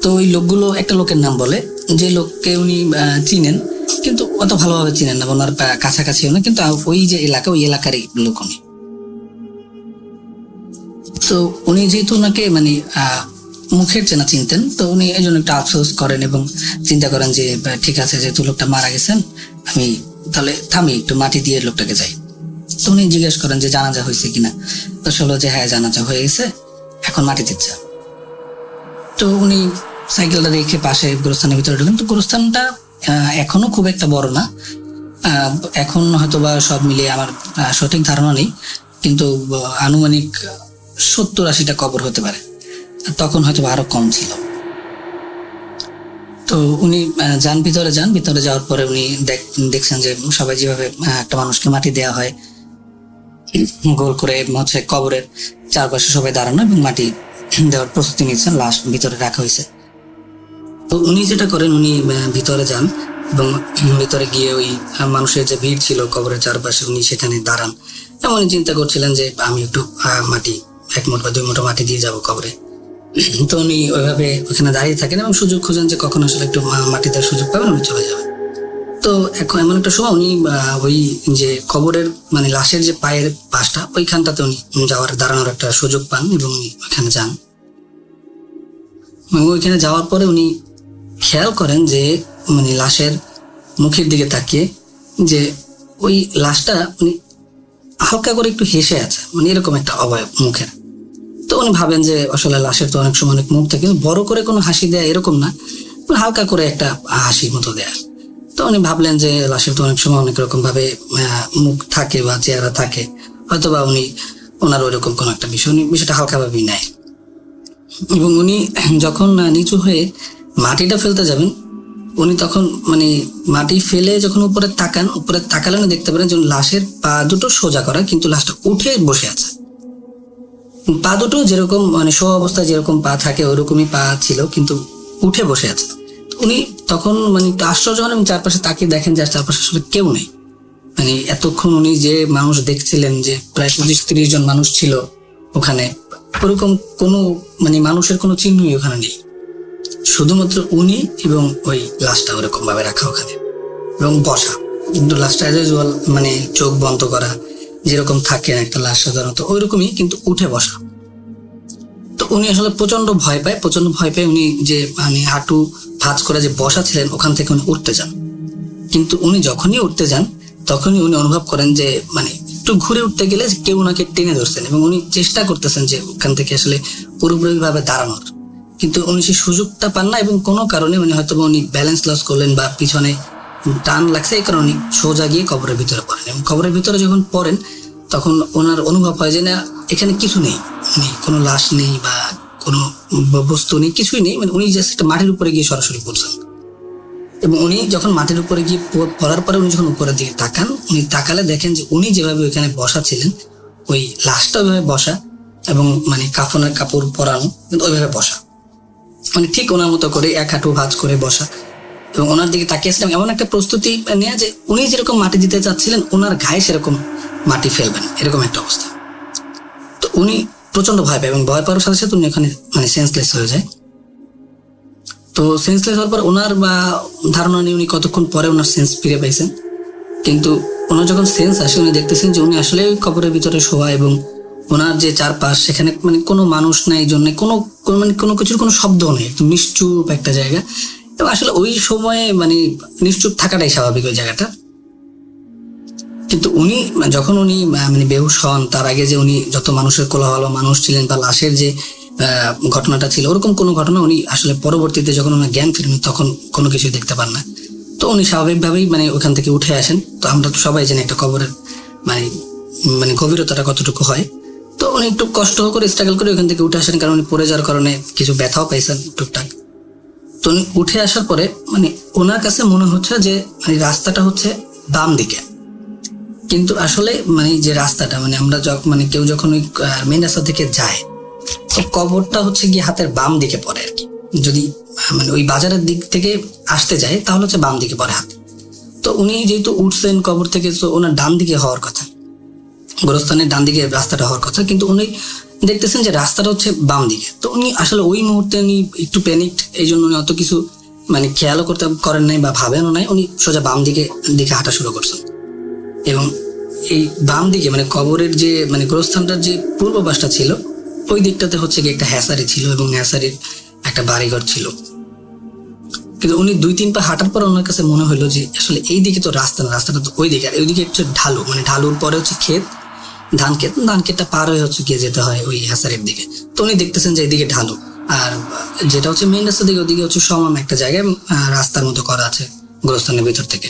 তো ওই লোকগুলো একটা লোকের নাম বলে, যে লোককে উনি চিনেন কিন্তু অত ভালোভাবে চিনেন না, ওনার কাছাকাছিও না, কিন্তু ওই যে এলাকা, ওই এলাকারই লোক উনি। তো উনি যেহেতু ওনাকে মানে মুখের চেনা চিনতেন, তো উনি এই জন্য একটা আফসোস করেন এবং চিন্তা করেন যে ঠিক আছে, যেহেতু লোকটা মারা গেছেন, আমি তাহলে থামি, একটু মাটি দিয়ে লোকটাকে যাই। তো উনি জিজ্ঞেস করেন যে জানাজা হয়েছে কিনা। তো বলল যে হ্যাঁ, জানাজা হয়ে গেছে, এখন মাটি দিচ্ছে। তো উনি সাইকেলটা রেখে পাশে গোরস্থানের ভিতরে ঢুকেন। তো গোরস্থানটা এখনো খুব একটা বড় না, এখন হয়তো বা সব মিলিয়ে আমার সঠিক ধারণা নেই, কিন্তু আনুমানিক 70-80টা কবর হতে পারে, তখন হয়তো আরো কম ছিল। তো উনি ভিতরে যাওয়ার পরে উনি দেখছেন যে সবাই যেভাবে একটা মানুষকে মাটি দেওয়া হয়, গোল করে হচ্ছে কবরের চারপাশে সবাই দাঁড়ানো এবং মাটি দেওয়ার প্রস্তুতি নিচ্ছেন, লাশ ভিতরে রাখা হয়েছে। তো উনি যেটা করেন, উনি ভিতরে যান এবং ভিতরে গিয়ে ওই মানুষের যে ভিড় ছিল কবরের চারপাশে, উনি সেখানে দাঁড়ান এবং উনি চিন্তা করছিলেন যে আমি একটু মাটি 1 মুঠ বা 2 মুঠো মাটি দিয়ে যাব কবরে। তো উনি ওইভাবে ওখানে দাঁড়িয়ে থাকেন এবং সুযোগ খুঁজেন যে কখন আসলে একটু মাটি দেওয়ার সুযোগ পাবেন, উনি চলে যাবেন। তো এখন এমন একটা সময় উনি ওই যে কবরের মানে লাশের যে পায়ের পাশটা, ওইখানটাতে উনি দাঁড়ানোর একটা সুযোগ পান এবং উনি ওইখানে যান। ওইখানে যাওয়ার পরে উনি খেয়াল করেন যে মানে লাশের মুখের দিকে তাকিয়ে যে ওই লাশটা উনি হালকা করে একটু হেসে আছে, মানে এরকম একটা অবয়ব মুখের। তো উনি ভাবেন যে আসলে লাশের তো অনেক সময় অনেক মুখ থাকে, কিন্তু বড় করে কোনো হাসি দেয়া এরকম না, হালকা করে একটা হাসির মতো দেয়া। তো উনি ভাবলেন যে লাশের তো অনেক সময় অনেক রকম ভাবে মুখ থাকে বা চেহারা থাকে, হয়তো বা ওনার ওইরকম কোনো একটা বিষয়, উনি বিষয়টা হালকা ভাবেই নেয়। এবং উনি যখন নিচু হয়ে মাটিটা ফেলতে যাবেন, উনি তখন মানে মাটি ফেলে যখন উপরে তাকালে উনি দেখতে পারেন যে লাশের পা দুটো সোজা করা, কিন্তু লাশটা উঠে বসে আছে। পা দুটো যেরকম মানে শো অবস্থায় যেরকম পা থাকে ওইরকমই পা ছিল, কিন্তু উঠে বসে আছে। উনি তখন মানে আশ্চর্য হন এবং চারপাশে তাকিয়ে দেখেন যে চারপাশে আসলে কেউ নেই। মানে এতক্ষণ উনি যে মানুষ দেখছিলেন, যে প্রায় 25-30 জন মানুষ ছিল ওখানে, ওরকম কোনো মানে মানুষের কোনো চিহ্নই ওখানে নেই, শুধুমাত্র উনি এবং ওই লাশটা ওরকম ভাবে রাখা ওখানে এবং বসা। কিন্তু লাশটা এজ ইউজুয়াল মানে চোখ বন্ধ করা যেরকম থাকে একটা লাশ সাধারণত, ওইরকমই, কিন্তু উঠে বসা। তো উনি আসলে প্রচন্ড ভয় পায়। উনি যে মানে হাঁটু ভাঁজ করে যে বসা ছিলেন ওখান থেকে উনি উঠতে যান, কিন্তু উনি যখনই উঠতে যান তখনই উনি অনুভব করেন যে মানে একটু ঘুরে উঠতে গেলে কেউ ওনাকে টেনে ধরছেন, এবং উনি চেষ্টা করতেছেন যে ওখান থেকে আসলে পুরোপুরি ভাবে দাঁড়ানোর, কিন্তু উনি সেই সুযোগটা পান না। এবং কোনো কারণে হয়তো উনি ব্যালেন্স লস করলেন বা পিছনে টান লাগছে, এই কারণে উনি সোজা গিয়ে কবরের ভিতরে পড়েন। এবং কবরের ভিতরে যখন পড়েন তখন ওনার অনুভব হয় যে না, এখানে কিছু নেই, কোনো লাশ নেই বা কোনো বস্তু নেই, কিছুই নেই। মানে উনি জাস্ট একটা মাটির উপরে গিয়ে সরাসরি পড়ছেন। এবং উনি যখন মাটির উপরে গিয়ে পড়ার পরে উনি যখন উপরের দিকে তাকান, উনি তাকালে দেখেন যে উনি যেভাবে ওইখানে বসা ছিলেন, ওই লাশটা ওইভাবে বসা এবং মানে কাফনের কাপড় পরানো, কিন্তু ওইভাবে বসা। মানে ঠিক ওনার মতো করে এক হাঁটু ভাঁজ করে বসা এবং ওনার দিকে তাকিয়েছিলাম, এমন একটা প্রস্তুতি নেওয়া যে উনি যেরকম মাটি দিতে চাচ্ছিলেন ওনার গায়ে সেরকম মাটি ফেলবেন, এরকম একটা অবস্থা। তো উনি প্রচন্ড ভয় পায় এবং ভয় পাওয়ার সাথে সাথে উনি ওখানে মানে সেন্সলেস হয়ে যায়। তো সেন্সলেস হওয়ার পর ওনার বা ধারণা নেই উনি কতক্ষণ পরে ওনার সেন্স ফিরে পাইছেন, কিন্তু ওনার যখন সেন্স আসে উনি দেখতেছেন যে উনি আসলে ওই কবরের ভিতরে শোয়া এবং ওনার যে চারপাশ সেখানে মানে কোনো মানুষ নাই, জন্য মানে কোনো কিছুর কোনো শব্দ নেই, একদম নিশ্চুপ একটা জায়গা। এবং আসলে ওই সময়ে মানে নিশ্চুপ থাকাটাই স্বাভাবিক ওই জায়গাটা। কিন্তু উনি যখন উনি মানে বেহুশ হন তার আগে যে উনি যত মানুষের কোলাহল, মানুষ ছিলেন বা লাশের যে ঘটনাটা ছিল ওরকম কোনো ঘটনা উনি আসলে পরবর্তীতে যখন ওনার জ্ঞান ফিরেন তখন কোনো কিছু দেখতে পান না। তো উনি স্বাভাবিকভাবেই মানে ওখান থেকে উঠে আসেন। তো আমরা তো সবাই জানি একটা কবরের মানে মানে গভীরতাটা কতটুকু হয়। তো উনি একটু কষ্ট করে স্ট্রাগল করে ওখান থেকে উঠে আসেন, কারণ উনি পড়ে যাওয়ার কারণে কিছু ব্যথাও পাইছেন টুকটাক। তো উনি উঠে আসার পরে মানে ওনার কাছে মনে হচ্ছে যে মানে রাস্তাটা হচ্ছে বাম দিকে, কিন্তু আসলে মানে যে রাস্তাটা মানে আমরা মানে কেউ যখন ওই মেন রাস্তা থেকে যায় তো কবরটা হচ্ছে গিয়ে হাতের বাম দিকে পড়ে আর কি। যদি মানে ওই বাজারের দিক থেকে আসতে যায় তাহলে হচ্ছে বাম দিকে পড়ে হাত। তো উনি যেহেতু উঠছেন কবর থেকে, তো ওনার ডান দিকে হওয়ার কথা, গোরস্থানের ডান দিকে রাস্তাটা হওয়ার কথা, কিন্তু উনি দেখতেছেন যে রাস্তাটা হচ্ছে বাম দিকে। তো উনি আসলে ওই মুহূর্তে উনি একটু প্যানিকড, এই জন্য উনি অত কিছু মানে খেয়ালও করেন নাই বা ভাবেনও নাই, উনি সোজা বাম দিকে হাঁটা শুরু করছেন। এবং এই বাম দিকে মানে কবরের যে মানে গোরস্থানটার যে পূর্ব পাশটা ছিল ওই দিকটাতে হচ্ছে গিয়ে একটা হ্যাসারি ছিল এবং হ্যাসারির একটা বাড়িঘর ছিল। কিন্তু উনি 2-3 পা হাঁটার পর ওনার কাছে মনে হলো যে আসলে এই দিকে তো রাস্তা না, রাস্তাটা তো ওই দিকে, আর ওইদিকে হচ্ছে ঢালু, মানে ঢালুর পরে হচ্ছে ক্ষেত, ধান ক্ষেতটা পার হয়ে হচ্ছে গিয়ে যেতে হয় ওই হ্যাসারির দিকে। তো উনি দেখতেছেন যে এইদিকে ঢালু, আর যেটা হচ্ছে মেইন রাস্তা দিকে ওদিকে হচ্ছে সমান একটা জায়গায় রাস্তার মতো করা আছে গোরস্থানের ভিতর থেকে।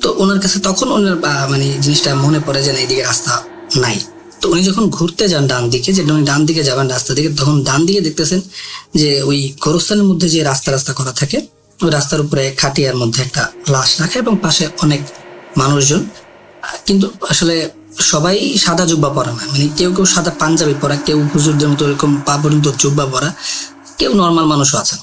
তো ওনার কাছে তখন ওনার মানে জিনিসটা মনে পড়ে যে এইদিকে রাস্তা নাই। তো উনি যখন ঘুরতে যান ডান দিকে, যে উনি ডান দিকে যাবেন রাস্তা দিকে, তখন ডান দিকে দেখতেছেন যে ওই গোরস্থানের মধ্যে যে রাস্তা করা থাকে ওই রাস্তার উপরে খাটিয়ার মধ্যে একটা লাশ রাখা এবং পাশে অনেক মানুষজন, কিন্তু আসলে সবাই সাদা জুব্বা পরা না, মানে কেউ সাদা পাঞ্জাবি পরা, কেউ হুজুরদের মতো এরকম পা পর্যন্ত জুব্বা পরা, কেউ নর্মাল মানুষও আছেন।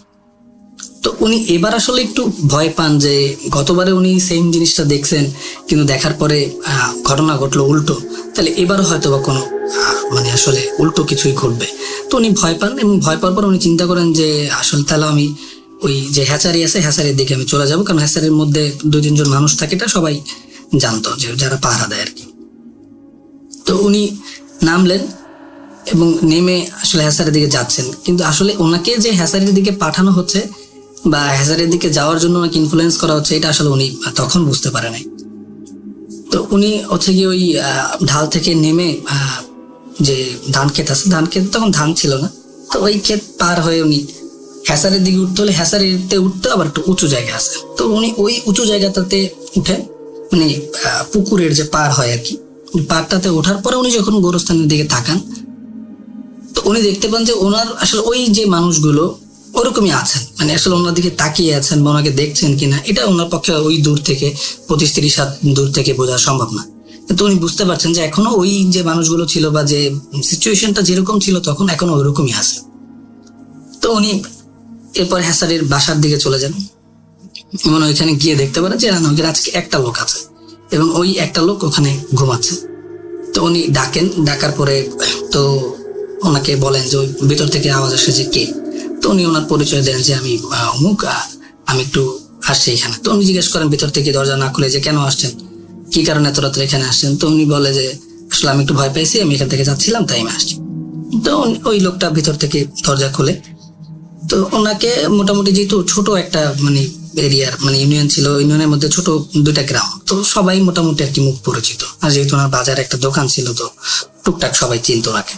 তো উনি এবার আসলে একটু ভয় পান যে গতবারে উনি সেম জিনিসটা দেখছেন কিন্তু দেখার পরে ঘটনা ঘটলো উল্টো, তাহলে এবারও হয়তো বা কোনো মানে আসলে উল্টো কিছুই ঘটবে। তো উনি ভয় পান এবং ভয় পাওয়ার পর উনি চিন্তা করেন যে আসলে তাহলে আমি ওই যে হ্যাচারি আছে হ্যাচারির দিকে আমি চলে যাবো, কারণ হ্যাচারির মধ্যে 2-3 জন মানুষ থাকে, এটা সবাই জানতো যে যারা পাহারা দেয় আর কি। তো উনি নামলেন এবং নেমে আসলে হ্যাচারির দিকে যাচ্ছেন, কিন্তু আসলে ওনাকে যে হ্যাচারির দিকে পাঠানো হচ্ছে বা হ্যাচারির দিকে যাওয়ার জন্য ওনাকে ইনফ্লুয়েন্স করা হচ্ছে এটা আসলে উনি তখন বুঝতে পারে নাই। তো উনি হচ্ছে গিয়ে ওই ঢাল থেকে নেমে যে ধান ক্ষেত আছে, ধান ক্ষেত তখন ধান ছিল না, তো ওই ক্ষেত পার হয়ে উনি হ্যাচারির দিকে উঠতে হলে হ্যাচারিতে উঠতে আবার একটু উঁচু জায়গা আছে। তো উনি ওই উঁচু জায়গাটাতে উঠেন, মানে পুকুরের যে পার হয় আর কি, পাড়টাতে ওঠার পরে উনি যখন গোরস্থানের দিকে তাকান তো উনি দেখতে পান যে ওনার আসলে ওই যে মানুষগুলো ওরকমই আছেন, মানে আসলে ওনার দিকে তাকিয়ে আছেন বা ওনাকে দেখছেন কিনা এটা ওনার পক্ষে ওই দূর থেকে 25-30 হাত দূর থেকে বোঝা সম্ভব না। কিন্তু উনি বুঝতে পারছেন যে এখনো ওই যে মানুষগুলো ছিল বা যে সিচুয়েশনটা যেরকম ছিল তখন এখনো ওইরকমই আছে। তো উনি এরপর হ্যাসারির বাসার দিকে চলে যান এবং ওইখানে গিয়ে দেখতে পারেন যে আজকে একটা লোক আছে এবং ওই একটা লোক ওখানে ঘুমাচ্ছে। তো উনি ডাকার পরে তো ওনাকে বলেন যে ওই ভিতর থেকে আওয়াজ আসে যে কে। তো উনি ওনার পরিচয় দেন যে আমি অমুক, আমি একটু আসছি এখানে। তো উনি জিজ্ঞেস করেন ভিতর থেকে দরজা না খুলে যে কেন আসছেন, কি কারণে এত রাত্রে এখানে আসছেন। তো উনি বলে যে আসলে আমি একটু ভয় পাইছি, আমি এখান থেকে যাচ্ছিলাম তাই আমি আসছি। তো ওই লোকটা ভিতর থেকে দরজা খুলে, তো ওনাকে মোটামুটি যেহেতু ছোট একটা মানে এরিয়ার মানে ইউনিয়ন ছিল, ইউনিয়নের মধ্যে ছোট 2টা গ্রাম, তো সবাই মোটামুটি আর কি মুখ পরিচিত, আর যেহেতু ওনার বাজার একটা দোকান ছিল তো টুকটাক সবাই চিনতো ওনাকে।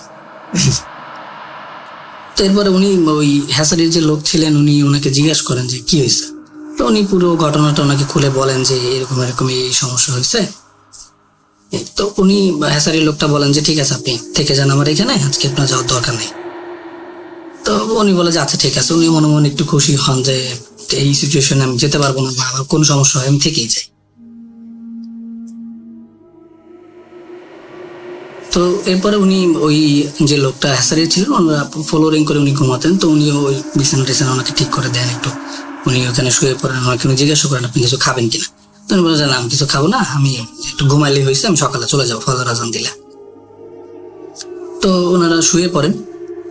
তো এরপরে উনি ওই হ্যাসারির যে লোক ছিলেন উনি ওনাকে জিজ্ঞাসা করেন যে কি হয়েছে। তো উনি পুরো ঘটনাটা ওনাকে খুলে বলেন যে এরকম এই সমস্যা হয়েছে। তো উনি হ্যাসারির লোকটা বলেন যে ঠিক আছে আপনি থেকে যান আমার এখানে, আজকে আপনার যাওয়ার দরকার নেই। তো উনি বলে যে আচ্ছা ঠিক আছে। উনি মনে মনে একটু খুশি হন যে এই সিচুয়েশনে আমি যেতে পারবো না বা আমার কোনো সমস্যা হয় আমি থেকেই যাই। তো তো এরপরে উনি ওই যে লোকটা হ্যাসারি ছিলেন ওনারা ফলোরিং করে উনি ঘুমাতেন, তো উনি ওই বিছানা টিছানা ওনাকে ঠিক করে দেন একটু। উনি ওখানে শুয়ে পড়েন, ওনাকে উনি জিজ্ঞাসা করেন আপনি কিছু খাবেন কিনা। তো উনি বলে যে না আমি কিছু খাবো না, আমি একটু ঘুমাইলে হয়েছে, আমি সকালে চলে যাবো ফজর আজান দিলে। তো ওনারা শুয়ে পড়েন।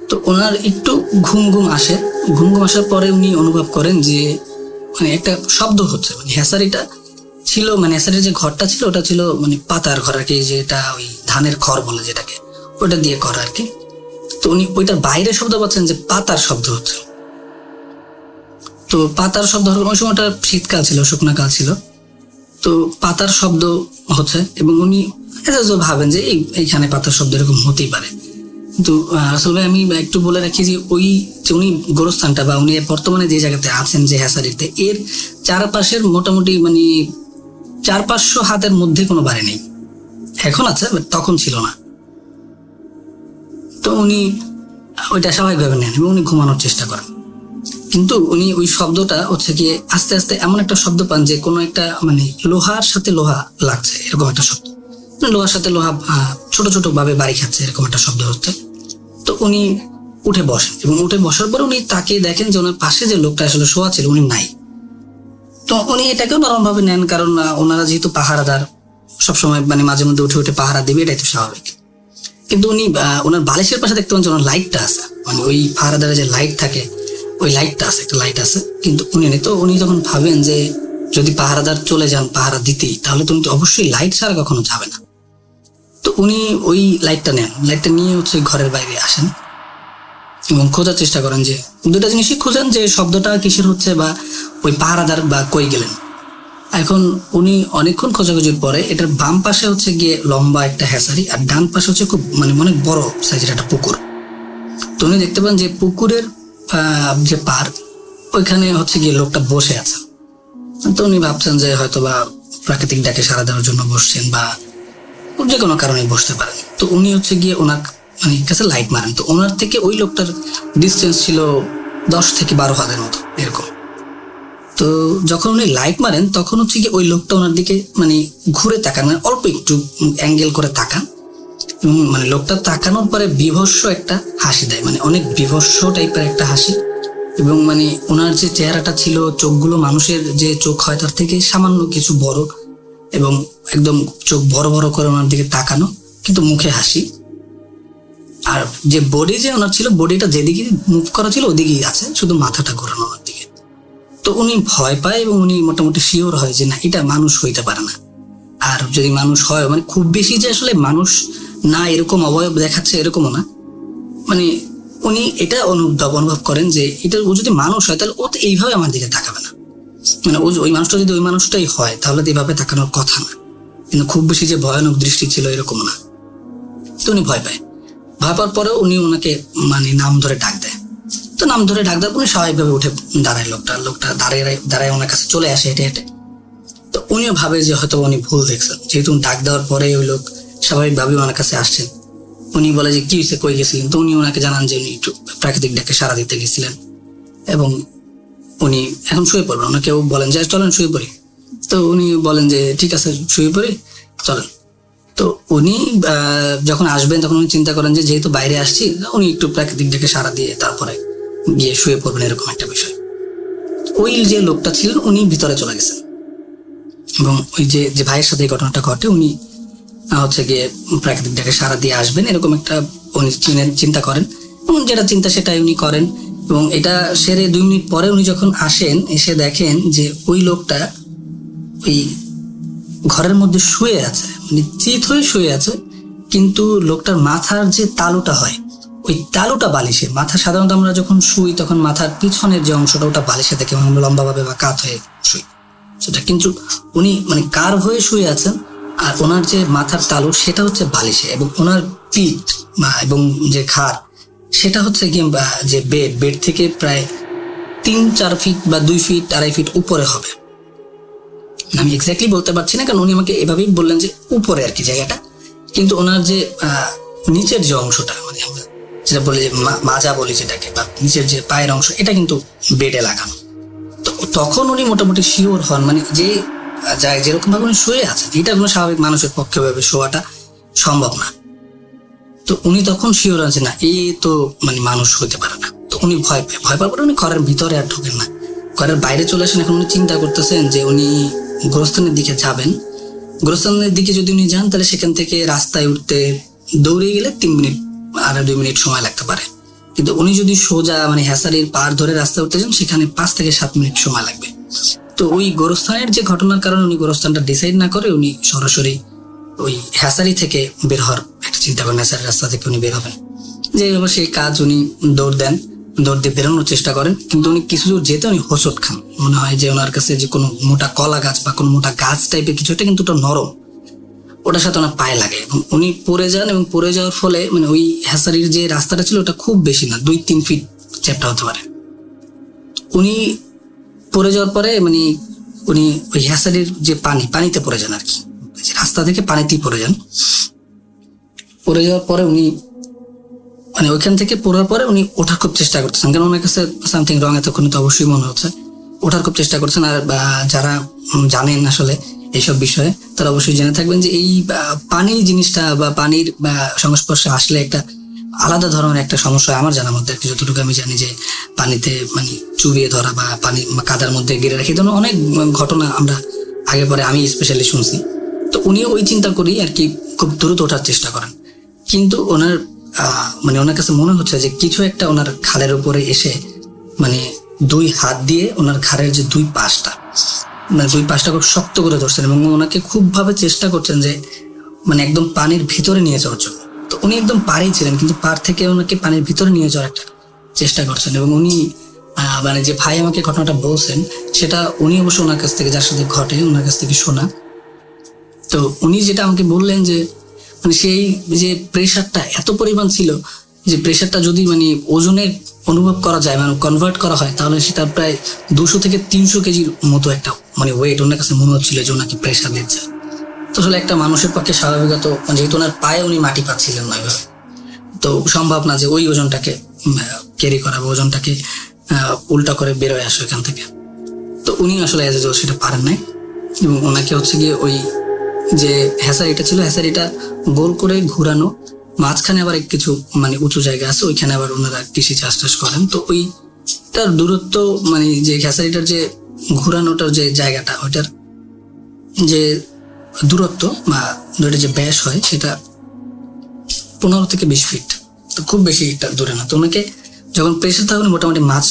তো ওনার একটু ঘুম ঘুম আসে, ঘুম ঘুম আসার পরে উনি অনুভব করেন যে মানে একটা শব্দ হচ্ছে। মানে হ্যাসারিটা ছিল, মানে হ্যাসারির যে ঘরটা ছিল ওটা ছিল মানে পাতার ঘর আর কি, যেটা ওই ধানের খড় বলে যেটাকে, ওটা দিয়ে করা আর কি। তো উনি ওইটার বাইরে শব্দ পাচ্ছেন যে পাতার শব্দ হচ্ছে। তো পাতার শব্দ, ওই সময়টা শীতকাল ছিল, শুকনা কাল ছিল, তো পাতার শব্দ হচ্ছে এবং উনি ভাবেন যে এইখানে পাতার শব্দ এরকম হতেই পারে। কিন্তু রাসেল ভাই আমি একটু বলে রাখি যে ওই যে উনি গোরস্থানটা বা উনি বর্তমানে যে জায়গাতে আছেন যে হ্যাসারিতে, এর চারপাশের মোটামুটি মানে 400-500 হাতের মধ্যে কোনো বাড়ি নেই। এখন আছে, তখন ছিল না। তো উনি ওইটা স্বাভাবিকভাবে নেন এবং উনি ঘুমানোর চেষ্টা করেন। কিন্তু উনি ওই শব্দটা হচ্ছে গিয়ে আস্তে আস্তে এমন একটা শব্দ পান যে কোনো একটা মানে লোহার সাথে লোহা লাগছে এরকম একটা শব্দ, লোহার সাথে লোহা ছোট ছোট ভাবে বাড়ি খাচ্ছে এরকম একটা শব্দ হচ্ছে। তো উনি উঠে বসেন এবং উঠে বসার পর উনি তাকে দেখেন যে ওনার পাশে যে লোকটা আসলে শোয়া ছিল উনি নাই। তো উনি এটাকেও নরম ভাবে নেন, কারণ ওনারা যেহেতু পাহারাদার সবসময় মানে মাঝে মধ্যে উঠে উঠে পাহারা দিবে, এটাই তো স্বাভাবিক। কিন্তু উনি ওনার বালিশের পাশে দেখতে পান যে ওনার লাইটটা আছে, মানে ওই পাহারাদারের যে লাইট থাকে ওই লাইটটা আছে, একটা লাইট আছে, কিন্তু উনি নেই। তো উনি যখন ভাবেন যে যদি পাহারাদার চলে যান পাহারা দিতেই, তাহলে তো উনি তো অবশ্যই লাইট ছাড়া কখনো যাবে না। তো উনি ওই লাইটটা নেন, লাইটটা নিয়ে হচ্ছে ঘরের বাইরে আসেন এবং খোঁজার চেষ্টা করেন যে দুটা জিনিসই খোঁজেন, যে শব্দটা কিসের হচ্ছে বা ওই পাহারাদার বা কই গেলেন। এখন উনি অনেকক্ষণ খোঁজাখুঁজির পরে এটার বাম পাশে হচ্ছে গিয়ে লম্বা একটা হ্যাসারি আর ডান পাশে হচ্ছে খুব মানে অনেক বড় সাইজের একটা পুকুর। তো উনি দেখতে পান যে পুকুরের যে পার ওইখানে হচ্ছে গিয়ে লোকটা বসে আছে। তো উনি ভাবছেন যে হয়তো বা প্রাকৃতিক ডাকে সাড়া দেওয়ার জন্য বসছেন বা যে কোনো কারণে বসতে পারেন। তো উনি হচ্ছে গিয়ে ওনার মানে কাছে লাইট মারেন। তো ওনার থেকে ওই লোকটার ডিস্টেন্স ছিল 10 থেকে 12 হাতের মতো এরকম। তো যখন উনি লাইট মারেন তখন হচ্ছে কি ওই লোকটা ওনার দিকে মানে ঘুরে তাকান, মানে অল্প একটু অ্যাঙ্গেল করে তাকান এবং মানে লোকটা তাকানোর পরে বিভৎস একটা হাসি দেয়, মানে অনেক বিভৎস টাইপের একটা হাসি। এবং মানে ওনার যে চেহারাটা ছিল, চোখগুলো মানুষের যে চোখ হয় তার থেকে সামান্য কিছু বড় এবং একদম চোখ বড় বড় করে ওনার দিকে তাকানো, কিন্তু মুখে হাসি। আর যে বডি যে ওনার ছিল, বডিটা যেদিকে মুভ করা ছিল ওদিকেই আছে, শুধু মাথাটা ঘোরানো ওনার দিকে। তো উনি ভয় পায় এবং উনি মোটামুটি শিওর হয় যে না, এটা মানুষ হইতে পারে না। আর যদি মানুষ হয় মানে খুব বেশি যে আসলে মানুষ না এরকম অবয়ব দেখাচ্ছে এরকমও না, মানে উনি এটা অনুভব করেন যে এটা ও যদি মানুষ হয় তাহলে ও তো এইভাবে আমার দিকে তাকাবে না, মানে ওই মানুষটা যদি ওই মানুষটাই হয় তাহলে তো এইভাবে তাকানোর কথা না। কিন্তু খুব বেশি যে ভয়ানক দৃষ্টি ছিল এরকম না। তো উনি ভয় পায়, ভয় পাওয়ার পরেও উনি ওনাকে মানে নাম ধরে ডাক দেয়। তো নাম ধরে ডাক দেওয়ার উনি স্বাভাবিকভাবে উঠে দাঁড়ায়, লোকটা দাঁড়ায় ওনার কাছে চলে আসে হেঁটে হেঁটে। তো উনিও ভাবে যে হয়তো উনি ভুল দেখছেন, যেহেতু ডাক দেওয়ার পরে ওই লোক স্বাভাবিকভাবে ওনার কাছে আসছেন। উনি বলে যে কি হয়েছে, কই গেছিলেন। তো উনি ওনাকে জানান যে উনি একটু প্রাকৃতিক ডাকে সাড়া দিতে গেছিলেন এবং উনি এখন শুয়ে পড়বেন। ওনাকেও বলেন যে চলেন শুয়ে পড়ি। তো উনি বলেন যে ঠিক আছে শুয়ে পড়ি, চলেন। তো উনি যখন আসবেন তখন উনি চিন্তা করেন যে যেহেতু বাইরে আসছি, উনি একটু প্রাকৃতিক ডাকে সাড়া দিয়ে তারপরে গিয়ে শুয়ে পড়বেন, এরকম একটা বিষয়। ওই যে লোকটা ছিলেন উনি ভিতরে চলে গেছেন এবং ওই যে ভাইয়ের সাথে এই ঘটনাটা ঘটে, উনি হচ্ছে গিয়ে প্রাকৃতিক ডাকে সাড়া দিয়ে আসবেন এরকম একটা উনি চিন্তা করেন এবং যেটা চিন্তা সেটাই উনি করেন। এবং এটা সেরে 2 মিনিট পরে উনি যখন আসেন, এসে দেখেন যে ওই লোকটা ওই ঘরের মধ্যে শুয়ে আছে, মানে চিত হয়ে শুয়ে আছে, কিন্তু লোকটার মাথার যে তালুটা হয় ওই তালুটা বালিশে। মাথা সাধারণত আমরা যখন শুই তখন মাথার পিছনের যে অংশটা ওটা বালিশে থাকে, মানে লম্বাভাবে বা কাত হয়ে শুই সেটা, কিন্তু উনি মানে কার্ভ হয়ে শুয়ে আছেন আর ওনার যে মাথার তালু সেটা হচ্ছে বালিশে এবং ওনার পিঠ এবং যে ঘাড় সেটা হচ্ছে গিয়ে যে বেড থেকে প্রায় 3-4 ফিট বা 2 ফিট 2.5 ফিট উপরে হবে। আমি এক্স্যাক্টলি বলতে পারছি না, কারণ উনি আমাকে এভাবেই বললেন যে উপরে আর কি জায়গাটা, কিন্তু ওনার যে নিচের যে অংশটা, মানে আমরা যেটা বলি যে মাজা বলি যেটাকে, বা নিচের যে পায়ের অংশ, এটা কিন্তু বেডে লাগানো। তো তখন উনি মোটামুটি শিওর হন, মানে যে যেরকম ভাবে উনি শুয়ে আছেন এটা কোনো স্বাভাবিক মানুষের পক্ষে ভাবে শোয়াটা সম্ভব না। উনি তখন শিওর আছে না এই তো মানে মানুষ হইতে পারে না। তো উনি ভয় পাওয়ার পরে উনি ঘরের ভিতরে আর ঢোকেন না, ঘরের বাইরে চলে আসেন। এখন উনি চিন্তা করতেছেন যে উনি গোরস্থানের দিকে যাবেন। গোরস্থানের দিকে যদি উনি যান তাহলে সেখান থেকে রাস্তায় উঠতে দৌড়ে গেলে 3 মিনিট আর 2 মিনিট সময় লাগতে পারে, কিন্তু উনি যদি সোজা মানে হ্যাসারির পার ধরে রাস্তা উঠতে যান সেখানে 5 থেকে 7 মিনিট সময় লাগবে। তো ওই গোরস্থানের যে ঘটনার কারণে উনি গোরস্থানটা ডিসাইড না করে উনি সরাসরি ওই হ্যাসারি থেকে বের হওয়ার একটা চিন্তা করেন। হ্যাসারি রাস্তা থেকে উনি বের হবেন, যে সেই কাজ উনি দৌড় দেন, দৌড় দিয়ে বেরোনোর চেষ্টা করেন। কিন্তু উনি কিছু দূর যেতে উনি হোঁচট খান। মনে হয় যে ওনার কাছে যে কোনো মোটা কলা গাছ বা কোনো মোটা গাছ টাইপের কিছু একটা, কিন্তু ওটা নরম, ওটার সাথে ওনার পায়ে লাগে এবং উনি পড়ে যান। এবং পড়ে যাওয়ার ফলে মানে ওই হ্যাসারির যে রাস্তাটা ছিল ওটা খুব বেশি না, 2-3 ফিট চ্যাপ্টা হতে পারে। উনি পড়ে যাওয়ার পরে মানে উনি ওই হ্যাসারির যে পানিতে পড়ে যান আর কি, রাস্তা থেকে পানিতেই পড়ে যান। পড়ে যাওয়ার পরে উনি মানে ওইখান থেকে পড়ার পরে উনি ওঠার খুব চেষ্টা করতেছেন, কারণ ওনার কাছে সামথিং রং এতক্ষণ তো অবশ্যই মনে হচ্ছে। ওঠার খুব চেষ্টা করছেন। আর যারা জানেন আসলে এইসব বিষয়ে তারা অবশ্যই জেনে থাকবেন যে এই পানি জিনিসটা বা পানির সংস্পর্শে আসলে একটা আলাদা ধরনের একটা সমস্যা আমার জানার মধ্যে আর কি। যতটুকু আমি জানি যে পানিতে মানে চুবিয়ে ধরা বা পানি কাদার মধ্যে গিরে রাখি, ধরনের অনেক ঘটনা আমরা আগে পরে আমি স্পেশালি শুনছি। তো উনিও ওই চিন্তা করি আর কি খুব দ্রুত ওঠার চেষ্টা করেন, কিন্তু ওনার মানে ওনার কাছে মনে হচ্ছে যে কিছু একটা ওনার ঘাড়ের উপরে এসে মানে 2 হাত দিয়ে ওনার ঘাড়ের যে 2 পাশটা মানে 2 পাশটা খুব শক্ত করে ধরছেন এবং ওনাকে খুব ভাবে চেষ্টা করছেন যে মানে একদম পানির ভিতরে নিয়ে যাওয়ার জন্য। তো উনি একদম পাড়েই ছিলেন, কিন্তু পার থেকে ওনাকে পানির ভিতরে নিয়ে যাওয়ার একটা চেষ্টা করছেন। এবং উনি মানে যে ভাই আমাকে ঘটনাটা বলছেন সেটা উনি অবশ্য ওনার কাছ থেকে, যার সাথে ঘটে ওনার কাছ থেকে শোনা। তো উনি যেটা আমাকে বললেন যে মানে সেই যে প্রেশারটা এত পরিমাণ ছিল যে প্রেশারটা যদি মানে ওজনে অনুভব করা যায় মানে কনভার্ট করা হয় তাহলে সেটা প্রায় 200 থেকে 300 কেজির মতো একটা মানে ওয়েট ওনার কাছে মনে হচ্ছিল যে ওনাকে প্রেশার দিচ্ছে। তো আসলে একটা মানুষের পক্ষে স্বাভাবিকত যেহেতু ওনার পায়ে উনি মাটি পাচ্ছিলেন না ওইভাবে, তো সম্ভব না যে ওই ওজনটাকে ক্যারি করা বা ওজনটাকে উল্টা করে বেরোয় আসে এখান থেকে। তো উনি আসলে সেটা পারেন নাই এবং ওনাকে হচ্ছে গিয়ে ওই যে হ্যাসারিটা ছিল হ্যাসারিটা গোল করে ঘুরানো, মাঝখানে আবার কিছু মানে উঁচু জায়গা আছে, ওইখানে আবার ওনারা কৃষি চাষ করেন। তো ওইটার দূরত্ব মানে যে হ্যাসারিটার যে ঘুরানোটার যে জায়গাটা ওইটার যে দূরত্ব বা ওইটা যে ব্যাস হয় সেটা 15 থেকে 20 ফিট, তো খুব বেশি একটা দূরে না। তো ওনাকে যখন প্রেশার থাকে মোটামুটি মাছ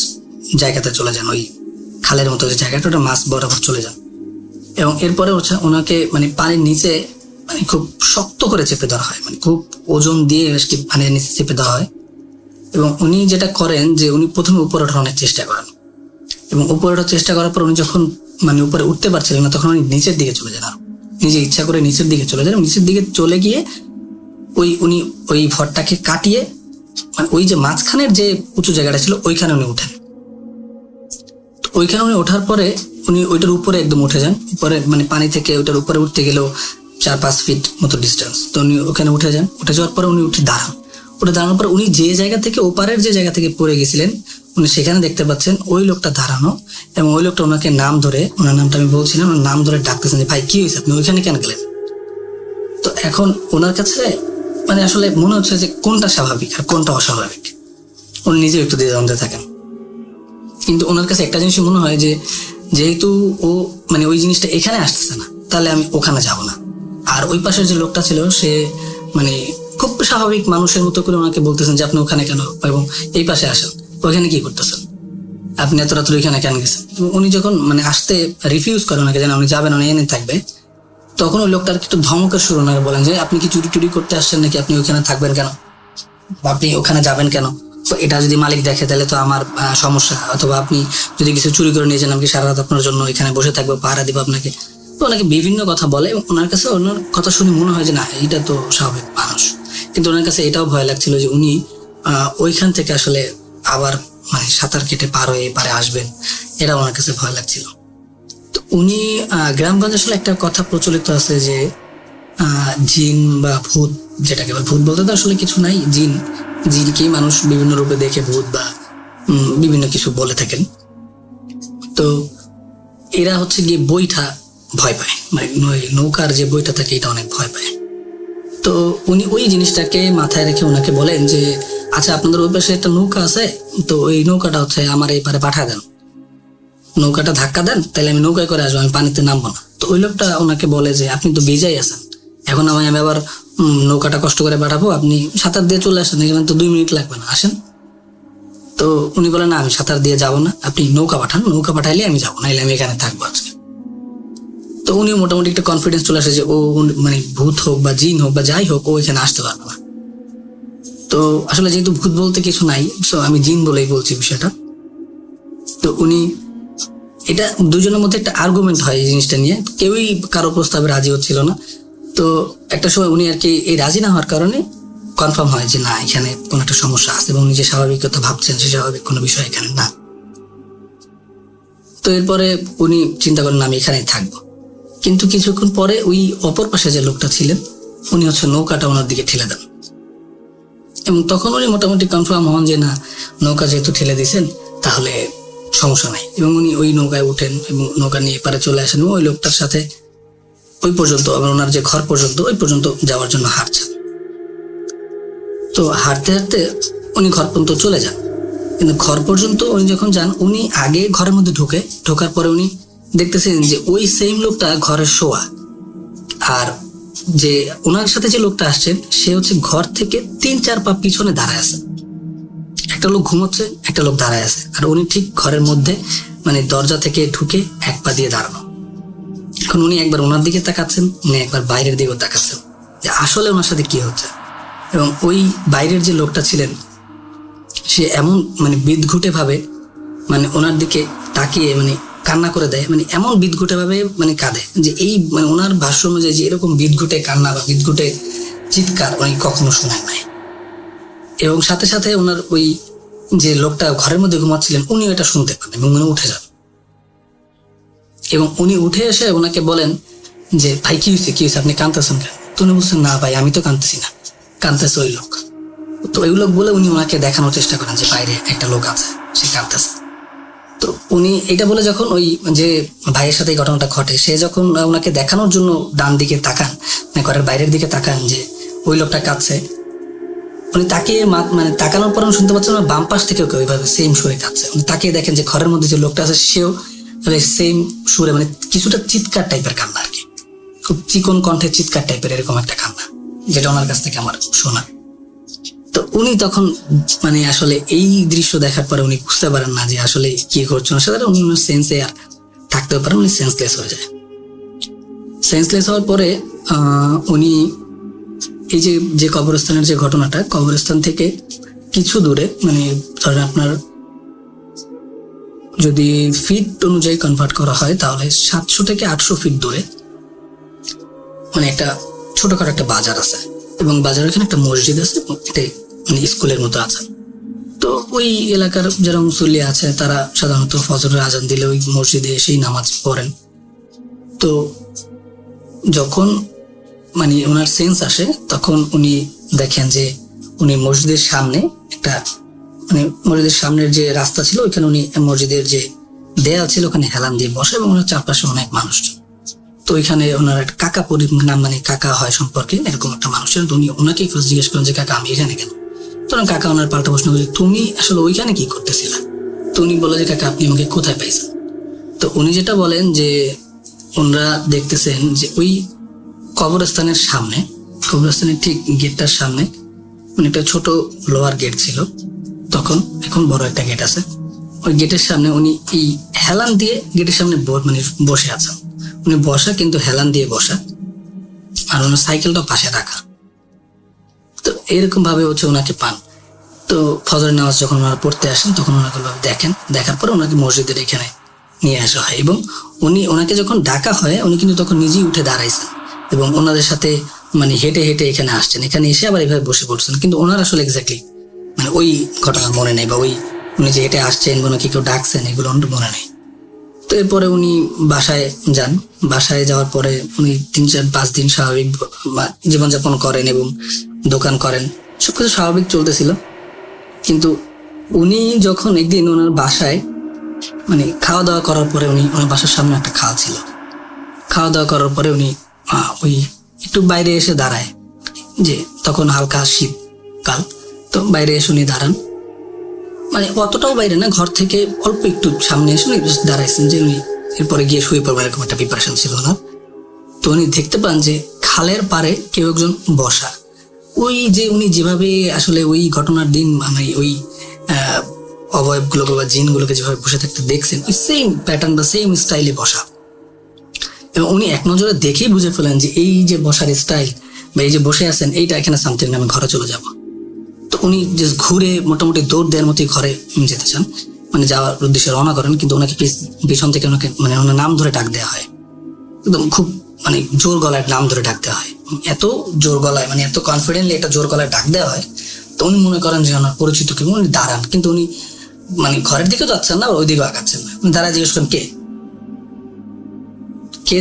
জায়গাতে চলে যান, ওই খালের মতো যে জায়গাটা ওটা মাছ বরাবর চলে যান। এবং এরপরে ওনাকে মানে পানির নিচে মানে খুব শক্ত করে চেপে ধরা হয়, মানে খুব ওজন দিয়ে পানির নিচে চেপে দেওয়া হয়। এবং উনি যেটা করেন যে উনি প্রথমে উপরে ওঠানোর চেষ্টা করেন এবং উপরে ওঠার চেষ্টা করার পর উনি যখন মানে উপরে উঠতে পারছিলেন না তখন উনি নিচের দিকে চলে যান, আর নিজে ইচ্ছা করে নিচের দিকে চলে যান। নিচের দিকে চলে গিয়ে উনি ওই ভরটাকে কাটিয়ে মানে ওই যে মাঝখানের যে উঁচু জায়গাটা ছিল ওইখানে উনি উঠেন। তো ওইখানে উনি ওঠার পরে উনি ওইটার উপরে একদম উঠে যান। উপরে মানে পানি থেকে ওইটার উপরে উঠতে গেলেও 4-5 ফিট মতো ডিস্টেন্স। তো উনি ওখানে উঠে যান। উঠে যাওয়ার পরে উনি দাঁড়ানোর পর উনি যে জায়গা থেকে ওপারের যে জায়গা থেকে পড়ে গেছিলেন উনি সেখানে দেখতে পাচ্ছেন ওই লোকটা দাঁড়ানো এবং ওই লোকটা ওনাকে নাম ধরে, ওনার নামটা আমি বলছিলাম, ওনার নাম ধরে ডাকতেছেন যে ভাই কি হয়েছে, আপনি ওইখানে কেন গেলেন? তো এখন ওনার কাছে মানে আসলে মনে হচ্ছে যে কোনটা স্বাভাবিক আর কোনটা অস্বাভাবিক, উনি নিজেও একটু দ্বিধাদ্বন্দ্বে থাকেন। কিন্তু ওনার কাছে একটা জিনিস মনে হয় যে যেহেতু ও মানে ওই জিনিসটা এখানে আসতেছে না তাহলে আমি ওখানে যাব না। আর ওই পাশের যে লোকটা ছিল সে মানে খুব স্বাভাবিক মানুষের মতো করে ওনাকে বলতেছেন যে আপনি ওখানে কেন এবং এই পাশে আসেন, ওইখানে কি করতেছেন, আপনি এত রাত্রে ওইখানে কেন গেছেন? উনি যখন মানে আসতে রিফিউজ করেন ওনাকে, যেন উনি যাবেন উনি এনে থাকবে, তখন ওই লোকটার একটু ধমকের সুর ওনাকে বলেন যে আপনি কি চুরি করতে আসছেন নাকি, আপনি ওইখানে থাকবেন কেন, আপনি ওখানে যাবেন কেন? তো এটা যদি মালিক দেখে তাহলে তো আমার সমস্যা, অথবা আপনি যদি কিছু চুরি করে নিয়ে যান আমি সারা রাত আপনার জন্য এখানে বসে থাকবো, পাহারা দিব আপনাকে। তো ওনাকে বিভিন্ন কথা বলে এবং ওনার কাছে ওনার কথা শুনে মনে হয় যে না এইটা তো স্বাভাবিক মানুষ। কিন্তু ওনার কাছে এটাও ভয় লাগছিল যে উনি ওইখান থেকে আসলে আবার মানে সাঁতার কেটে পার হয়ে পারে আসবেন, এটা ওনার কাছে ভয় লাগছিল। তো উনি গ্রামগঞ্জে আসলে একটা কথা প্রচলিত আছে যে জিন বা ভূত, যেটাকে ভূত বলতে তো আসলে কিছু নাই, জিনকেই মানুষ বিভিন্ন রূপে দেখে ভূত বা বিভিন্ন কিছু বলে থাকেন। তো এরা হচ্ছে গিয়ে বইটা ভয় পায়, মানে নৌকার যে বইটা থাকে এটা অনেক ভয় পায়। তো উনি ওই জিনিসটাকে মাথায় রেখে ওনাকে বলেন যে আচ্ছা, আপনাদের ওই পাশে একটা নৌকা আছে, তো ওই নৌকাটা হচ্ছে আমার এই পারে পাঠা দেন, নৌকাটা ধাক্কা দেন, তাহলে আমি নৌকায় করে আসবো, আমি পানিতে নামবো না। তো ওই লোকটা ওনাকে বলে যে আপনি তো ভিজাই আছেন, এখন আমি আবার নৌকাটা কষ্ট করে পাঠাবো, আপনি সাঁতার দিয়ে চলে আসেন, এখানে তো 2 মিনিট লাগবে না, আসেন। তো উনি বলেন না, আমি সাঁতার দিয়ে যাবো না, আপনি নৌকা পাঠান, নৌকা পাঠাইলে আমি যাবো, নাইলে আমি এখানে থাকবো আজকে। তো উনি মোটামুটি একটা কনফিডেন্স চলে আসে যে ও মানে ভূত হোক বা জিন হোক বা যাই হোক, ও এখানে আসতে পারবে না। তো আসলে যেহেতু ভূত বলতে কিছু নাই, সো আমি জিন বলেই বলছি বিষয়টা। তো উনি এটা দুজনের মধ্যে একটা আর্গুমেন্ট হয় এই জিনিসটা নিয়ে, কেউই কারো প্রস্তাবে রাজি হচ্ছিল না। তো একটা সময় উনি আর কি এই রাজি না হওয়ার কারণে কনফার্ম হয় যে না, এখানে কোনো একটা সমস্যা আছে, এবং নিজে স্বাভাবিক কথা ভাবছেন, সে স্বাভাবিক কোনো বিষয় এখানে না। তো এরপরে উনি চিন্তা করেন আমি এখানেই থাকবো। কিন্তু কিছুক্ষণ পরে ওই অপর পাশে যে লোকটা ছিলেন, উনি হচ্ছে নৌকাটা ওনার দিকে ঠেলে দেন, এবং তখন উনি মোটামুটি কনফার্ম হন যে না, নৌকা যেহেতু ঠেলে দিয়েছেন তাহলে সমস্যা নাই, এবং উনি ওই নৌকায় উঠেন এবং নৌকা নিয়ে পারে চলে আসেন, এবং ওই লোকটার সাথে ওই পর্যন্ত, আবার ওনার যে ঘর পর্যন্ত, ওই পর্যন্ত যাওয়ার জন্য হাঁটছেন। তো হাঁটতে হাঁটতে উনি ঘর পর্যন্ত চলে যান, কিন্তু ঘর পর্যন্ত উনি যখন যান, উনি আগে ঘরের মধ্যে ঢোকার পরে উনি দেখতেছেন যে ওই সেম লোকটা ঘরে শোয়া, আর যে ওনার সাথে যে লোকটা আসছেন সে হচ্ছে ঘর থেকে 3-4 পা পিছনে দাঁড়ায় আছে। একটা লোক ঘুমোচ্ছে, একটা লোক দাঁড়ায় আছে, আর উনি ঠিক ঘরের মধ্যে মানে দরজা থেকে ঢুকে 1 পা দিয়ে দাঁড়ানো। এখন উনি একবার ওনার দিকে তাকাচ্ছেন, উনি একবার বাইরের দিকেও তাকাচ্ছেন যে আসলে ওনার সাথে কি হচ্ছে। এবং ওই বাইরের যে লোকটা ছিলেন সে এমন মানে বিদঘুটে ভাবে মানে ওনার দিকে তাকিয়ে মানে কান্না করে দেয়, মানে এমন বিদঘুটে ভাবে মানে কাঁদে যে এই মানে ওনার ভাষ্য অনুযায়ী যে এরকম বিদঘুটে কান্না বা বিদঘুটে চিৎকার উনি কখনো শোনেন নাই। এবং সাথে সাথে ওনার ওই যে লোকটা ঘরের মধ্যে ঘুমাচ্ছিলেন উনি এটা শুনতে পান এবং উনি উঠে যান, এবং উনি উঠে এসে ওনাকে বলেন যে ভাই কি হয়েছে, আপনি কাঁদতেছেন কেন? তো উনি বলছেন না ভাই, আমি তো কাঁদতেছি না, কাঁদতেছে ওই লোক। তো ওই লোক বলে উনি ওনাকে দেখানোর চেষ্টা করেন যে বাইরে একটা লোক আছে, সে কাঁদতেছে। তো উনি এটা বলে যখন ওই যে ভাইয়ের সাথে এই ঘটনাটা ঘটে, সে যখন ওনাকে দেখানোর জন্য ডান দিকে তাকান, মানে ঘরের বাইরের দিকে তাকান যে ওই লোকটা কাঁদছে, উনি তাকিয়ে মানে তাকানোর পর আমি শুনতে পাচ্ছেন বাম পাশ থেকেও কেউ ওইভাবে সেম সুরে কাঁদছে। উনি তাকিয়ে দেখেন যে ঘরের মধ্যে যে লোকটা আছে সেও সেম সুরে মানে কিছুটা চিৎকার টাইপের কান্না আর কি, খুব চিকন কণ্ঠে চিৎকার টাইপের এরকম একটা কান্না, যেটা ওনার কাছ থেকে আমার শোনা। তো উনি তখন মানে আসলে এই দৃশ্য দেখার পরে উনি বুঝতে পারেন না যে আসলে কি করছেন, সাথে উনি সেন্সে আর থাকতেও পারেন, উনি সেন্সলেস হয়ে যায়। সেন্সলেস হওয়ার পরে উনি এই যে কবরস্থানের যে ঘটনাটা, কবরস্থান থেকে কিছু দূরে মানে ধরেন আপনার যদি ফিট অনুযায়ী কনভার্ট করা হয় তাহলে 700 থেকে 800 ফিট দূরে মানে একটা ছোটখাটো একটা বাজার আছে, এবং বাজারের এখানে একটা মসজিদ আছে, এটাই মানে স্কুলের মতো আছে। তো ওই এলাকার যারা মুসল্লি আছে তারা সাধারণত ফজরের আজান দিলে ওই মসজিদে এসেই নামাজ পড়েন। তো যখন মানে ওনার সেন্স আসে তখন উনি দেখেন যে উনি মসজিদের সামনে একটা মানে মসজিদের সামনের যে রাস্তা ছিল ওইখানে উনি মসজিদের যে দেয়াল ছিল ওখানে হেলান দিয়ে বসে, এবং ওনার চারপাশে অনেক মানুষজন। তো ওইখানে ওনার একটা কাকা নাম মানে কাকা হয় সম্পর্কে এরকম একটা মানুষের, তো উনি ওনাকেই ফার্স্ট জিজ্ঞেস করেন যে কাকা আমি এখানে কেন? তখন কাকা ওনার পাল্টা প্রশ্ন করে তুমি আসলে ওইখানে কি করতেছিলা? তো উনি বলে যে কাকা আপনি আমাকে কোথায় পাইছেন? তো উনি যেটা বলেন যে ওনারা দেখতেছেন যে ওই কবরস্থানের সামনে, কবরস্থানের ঠিক গেটটার সামনে মানে একটা ছোট লোহার গেট ছিল তখন, এখন বড় একটা গেট আছে। ওই গেটের সামনে উনি এই হেলান দিয়ে গেটের সামনে মানে বসে আছেন, উনি বসা কিন্তু হেলান দিয়ে বসা, আর ওনার সাইকেলটা পাশে রাখা। তো এরকম ভাবে হচ্ছে ওনাকে পান। তো ফজরের নামাজ যখন ওনারা পড়তে আসেন তখন ওনাকে দেখেন, দেখার পরে ওনাকে মসজিদের এখানে নিয়ে আসা হয়, এবং ওনাকে যখন ডাকা হয় উনি কিন্তু তখন নিজেই উঠে দাঁড়াইছেন এবং ওনাদের সাথে মানে হেঁটে হেঁটে এখানে আসছেন, এখানে এসে আবার এইভাবে বসে পড়ছেন। কিন্তু ওনার আসলে এক্স্যাক্টলি মানে ওই ঘটনা মনে নেই, বা ওই উনি যে হেঁটে আসছেন ওনাকে কেউ ডাকছেন এগুলো মনে নেই। তো এরপরে উনি বাসায় যান, বাসায় যাওয়ার পরে উনি 3-4-5 দিন স্বাভাবিক জীবনযাপন করেন এবং দোকান করেন, সবকিছু স্বাভাবিক চলতেছিল। কিন্তু উনি যখন একদিন ওনার বাসায় মানে খাওয়া দাওয়া করার পরে ওনার বাসার সামনে একটা খাল ছিল, খাওয়া দাওয়া করার পরে উনি ওই একটু বাইরে এসে দাঁড়ায় যে তখন হালকা শীতকাল, তো বাইরে এসে উনি দাঁড়ান, মানে অতটাও বাইরে না, ঘর থেকে অল্প একটু সামনে এসে উনি just দাঁড়াইছেন যে উনি এরপরে গিয়ে শুয়ে পড়বেন এরকম একটা প্রিপারেশন ছিল ওনার। তো উনি দেখতে পান যে খালের পাড়ে কেউ একজন বসা। ওই যে উনি যেভাবে আসলে ওই ঘটনার দিন মানে ওই অবয়বগুলোকে বা জিনগুলোকে যেভাবে বসে থাকতে দেখছেন, ওই সেম প্যাটার্ন বা সেম স্টাইলে বসা। এবং উনি এক নজরে দেখেই বুঝে ফেলেন যে এই যে বসার স্টাইল বা এই যে বসে আছেন এইটা এখানে সামথিং, আমি ঘরে চলে যাব। তো উনি জাস্ট ঘুরে মোটামুটি দৌড় দেওয়ার মতোই ঘরে যেতে চান, মানে যাওয়ার উদ্দেশ্যে রওনা করেন, কিন্তু ওনাকে পিছন থেকে ওনাকে মানে ওনার নাম ধরে ডাক দেওয়া হয়, একদম খুব মানে জোর গলায় নাম ধরে ডাক দেওয়া হয়। এত জোর গলায় মানে এত কনফিডেন্টলি একটা জোর গলায় ডাক দেওয়া হয়। তো উনি মনে করেন যে ওনার পরিচিত কেউ, উনি দাঁড়ান, কিন্তু উনি মানে ঘরের দিকেও যাচ্ছেন না, ওই দিকেও আগাচ্ছেন না, দাঁড়ায় জিজ্ঞেস করেন কে।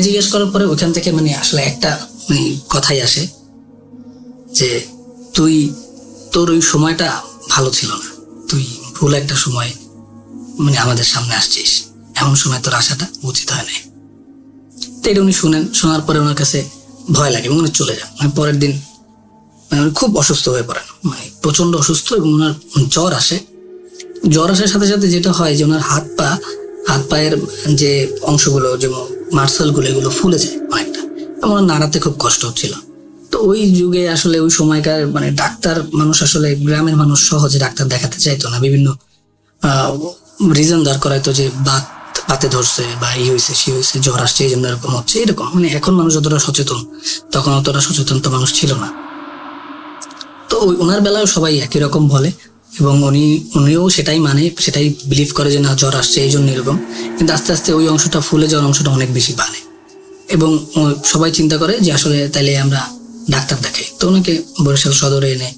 জিজ্ঞেস করার পরে ওইখান থেকে মানে আসলে একটা মানে কথাই আসে যে তোর ওই সময়টা ভালো ছিল না, তুই ভুল একটা সময় মানে আমাদের সামনে আসছিস, এমন সময় তোর আসাটা উচিত হয় নাই। তো এটা উনি শুনেন, শোনার পরে ওনার কাছে ভয় লাগে এবং উনি চলে যান। মানে পরের দিন মানে উনি খুব অসুস্থ হয়ে পড়েন, মানে প্রচন্ড অসুস্থ, এবং ওনার জ্বর আসে। জ্বর আসার সাথে সাথে যেটা হয় যে ওনার হাত পায়ের যে অংশগুলো যেমন মার্সেলগুলো এগুলো ফুলে যায় অনেকটা, এবং নাড়াতে খুব কষ্ট হচ্ছিল। তো ওই যুগে আসলে ওই সময়কার মানে ডাক্তার মানুষ আসলে গ্রামের মানুষ সহজে ডাক্তার দেখাতে চাইতো না, বিভিন্ন রিজন দাঁড় করাইতো যে বাতে ধরছে বা এই হয়েছে সে হয়েছে, জ্বর আসছে এই জন্য এরকম হচ্ছে, এরকম মানে এখন মানুষ যতটা সচেতন তখন অতটা সচেতন তো মানুষ ছিল না। তো ওনার বেলায় সবাই একই রকম বলে, এবং উনিও সেটাই মানে সেটাই বিলিভ করে যে না জ্বর আসছে এই জন্য এরকম। কিন্তু আস্তে আস্তে ওই অংশটা ফুলে যাওয়ার অংশটা অনেক বেশি বাড়ে, এবং সবাই চিন্তা করে যে আসলে তাইলে আমরা ডাক্তার দেখাই। তো ওনাকে বরিশাল সদরে এনে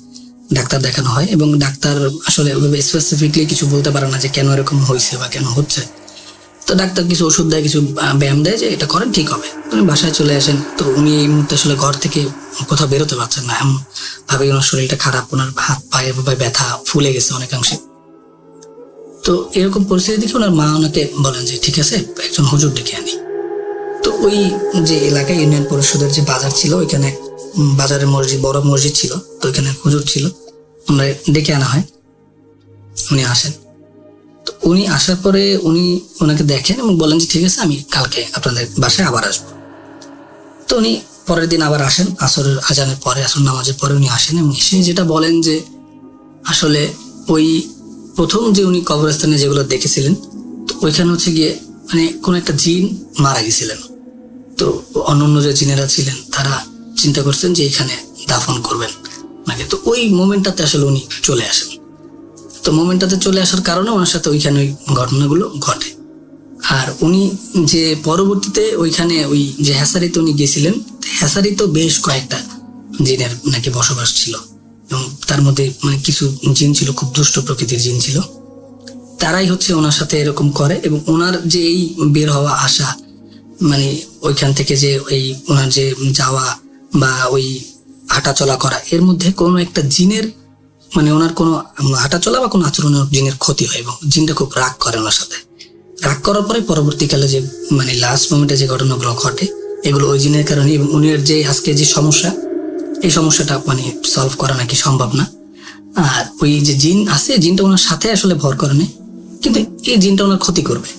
ডাক্তার দেখানো হয়, এবং ডাক্তার আসলে ওইভাবে স্পেসিফিকলি কিছু বলতে পারে না যে কেন এরকম হয়েছে বা কেন হচ্ছে। তো ডাক্তার কিছু ওষুধ দেয়, কিছু ব্যায়াম দেয় যে এটা করেন ঠিক হবে। উনি বাসায় চলে আসেন। তো উনি এই মুহূর্তে আসলে ঘর থেকে কোথাও বেরোতে পারছেন না, এমন ভাবে ওনার শরীরটা খারাপ, ওনার হাত পায়ে ব্যথা, ফুলে গেছে অনেকাংশে। তো এরকম পরিস্থিতি দেখে ওনার মা ওনাকে বলেন যে ঠিক আছে একজন হুজুর ডেকে আনি। তো ওই যে এলাকায় ইউনিয়ন পরিষদের যে বাজার ছিল ওইখানে বাজারের মসজিদ, বড় মসজিদ ছিল, তো ওইখানে হুজুর ছিল, ওনারা ডেকে আনা হয়। উনি আসেন। তো উনি আসার পরে উনি ওনাকে দেখেন এবং বলেন যে ঠিক আছে আমি কালকে আপনাদের বাসায় আবার আসবো। তো উনি পরের দিন আবার আসেন, আসরের আজানের পরে, আসর নামাজের পরে উনি আসেন, এবং এসে যেটা বলেন যে আসলে ওই প্রথম যে উনি কবরস্থানে যেগুলো দেখেছিলেন, তো ওইখানে হচ্ছে গিয়ে মানে কোন একটা জিন মারা গেছিলেন। তো অন্যান্য যে জিনেরা ছিলেন তারা চিন্তা করছেন যে এখানে দাফন করবেন নাকি। তো ওই মোমেন্টটাতে আসলে উনি চলে আসেন। তো মোমেন্টটাতে চলে আসার কারণে ওনার সাথে ওইখানে ওই ঘটনাগুলো ঘটে। আর উনি যে পরবর্তীতে ওইখানে ওই যে হ্যাসারিতে উনি গেছিলেন, হ্যাসারিতেও বেশ কয়েকটা জিনের নাকি বসবাস ছিল, এবং তার মধ্যে মানে কিছু জিন ছিল খুব দুষ্ট প্রকৃতির জিন ছিল, তারাই হচ্ছে ওনার সাথে এরকম করে। এবং ওনার যে এই বের হওয়া আসা মানে ওইখান থেকে যে ওই ওনার যে যাওয়া বা ওই হাঁটা চলা করা, এর মধ্যে কোনো একটা জিনের মানে ওনার কোনো হাঁটা চলা বা কোনো আচরণের জিনের ক্ষতি হয়, এবং জিনটা খুব রাগ করে ওনার সাথে। রাগ করার পরে পরবর্তীকালে যে মানে লাস্ট মোমেন্টে যে ঘটনাগুলো ঘটে এগুলো ওই জিনের কারণে। এবং উনির যে আজকে যে সমস্যা, এই সমস্যাটা মানে সলভ করা নাকি সম্ভব না। আর ওই যে জিন আছে, জিনটা ওনার সাথে আসলে ভর করে নেই, কিন্তু এই জিনটা ওনার ক্ষতি করবে,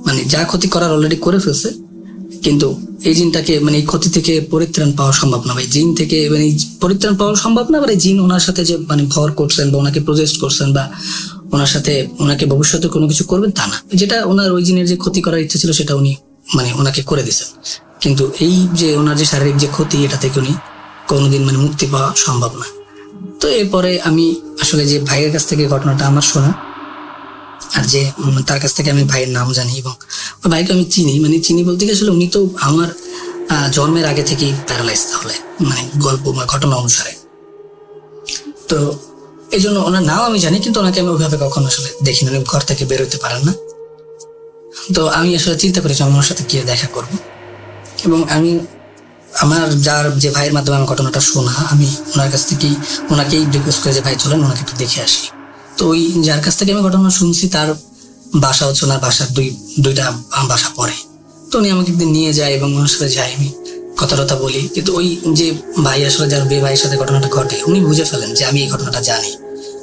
মানে যা ক্ষতি করার অলরেডি করে ফেলছে, কিন্তু এই জিনটাকে মানে এই ক্ষতি থেকে পরিত্রাণ পাওয়া সম্ভব না, বা জিন থেকে মানে পরিত্রাণ পাওয়া সম্ভব না। আবার এই জিন ওনার সাথে যে মানে ভর করছেন বা ওনাকে প্রজেস্ট করছেন বা ওনার সাথে ওনাকে ভবিষ্যতে কোনো কিছু করবেন তা না, যেটা ওনার ওই জিনের যে ক্ষতি করার ইচ্ছা ছিল সেটা উনি মানে ওনাকে করে দিয়েছেন। কিন্তু এই যে ওনার যে শারীরিক যে ক্ষতি, এটা থেকে উনি কোনোদিন মানে মুক্তি পাওয়া সম্ভব না। তো এরপরে আমি আসলে যে ভাইয়ের কাছ থেকে ঘটনাটা আমার শোনা, আর যে তার কাছ থেকে আমি ভাইয়ের নাম জানি, এবং ওই ভাইকে আমি চিনি, মানে চিনি বলতে গিয়ে আসলে উনি তো আমার জন্মের আগে থেকেই প্যারালাইজ, তাহলে মানে গল্প বা ঘটনা অনুসারে। তো এই জন্য ওনার নাম আমি জানি, কিন্তু ওনাকে আমি ওইভাবে কখনো আসলে দেখিনি, উনি ঘর থেকে বেরোতে পারেন না। তো আমি আসলে চিন্তা করেছি আমি ওনার সাথে গিয়ে দেখা করব, এবং আমি আমার যার যে ভাইয়ের মাধ্যমে আমার ঘটনাটা শোনা, আমি ওনার কাছ থেকেই ওনাকেই রিকোয়েস্ট করে যে ভাই চলেন ওনাকে একটু দেখে আসি। তো ওই যার কাছ থেকে আমি ঘটনা শুনছি তার বাসা হচ্ছে ওনার বাসার দুইটা বাসা পরে। তো উনি আমাকে একদিন নিয়ে যায় এবং ওনার সাথে যাই, আমি কথা বলি, কিন্তু ওই যে ভাই আসলে যার বিয়ে ভাইয়ের সাথে ঘটনাটা ঘটে উনি বুঝে ফেলেন যে আমি এই ঘটনাটা জানি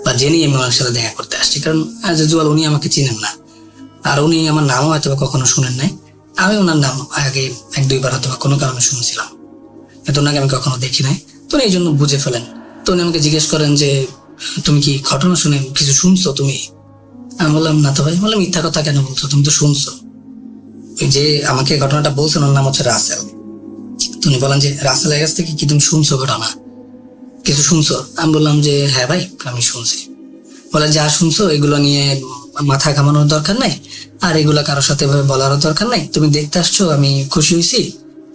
বা জেনেই আমি ওনার সাথে দেখা করতে আসছি, কারণ অ্যাজ ইউজুয়াল উনি আমাকে চিনেন না, আর উনি আমার নামও হয়তো বা কখনো শুনেন নাই। আমি ওনার নাম আগে 1-2 বার হয়তো বা কোনো কারণে শুনেছিলাম, কিন্তু ওনাকে আমি কখনো দেখি নাই। তো উনি এই জন্য বুঝে ফেলেন। তো উনি আমাকে জিজ্ঞেস করেন যে তুমি কি ঘটনা শুনে কিছু শুনছো তুমি? আমি বললাম না তো ভাই। বললাম মিথ্যা কথা কেন বলছো, তুমি তো শুনছো। ওই যে আমাকে ঘটনাটা বলছেন ওর নাম হচ্ছে রাসেল। উনি বলেন যে রাসেলের কাছ থেকে কি তুমি শুনছো ঘটনা, কিছু শুনছো? আমি বললাম যে হ্যাঁ ভাই আমি শুনছি। বলে যা শুনছো এগুলো নিয়ে মাথা ঘামানোর দরকার নাই, আর এগুলা কারোর সাথে এভাবে বলারও দরকার নাই। তুমি দেখতে আসছো, আমি খুশি হয়েছি,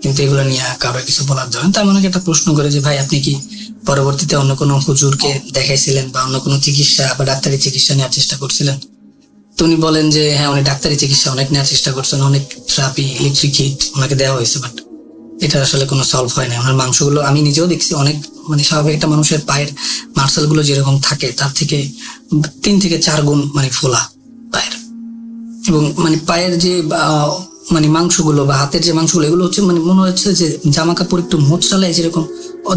কিন্তু এগুলো নিয়ে কারো কিছু বলার দরকার। তা আমাকে একটা প্রশ্ন করে যে ভাই আপনি কি পরবর্তীতে অন্য কোনো হুজুরকে দেখাইছিলেন বা অন্য কোনো চিকিৎসা বা ডাক্তারি চিকিৎসা নেওয়ার চেষ্টা করছিলেন? তো উনি বলেন যে হ্যাঁ উনি ডাক্তারি চিকিৎসা অনেক নেওয়ার চেষ্টা করছেন, অনেক থেরাপি, ইলেকট্রিক হিট ওনাকে দেওয়া হয়েছে, বাট এটা আসলে কোনো সলভ হয় না। ওনার মাংসগুলো আমি নিজেও দেখছি অনেক, মানে স্বাভাবিক একটা মানুষের পায়ের মার্সেল গুলো যেরকম থাকে তার থেকে 3 থেকে 4 গুণ মানে ফোলা পায়ের, এবং মানে পায়ের যে মানে মাংসগুলো বা হাতের যে মাংসগুলো এগুলো হচ্ছে মানে মনে হচ্ছে যে জামা কাপড় একটু মোচড়ালায় যেরকম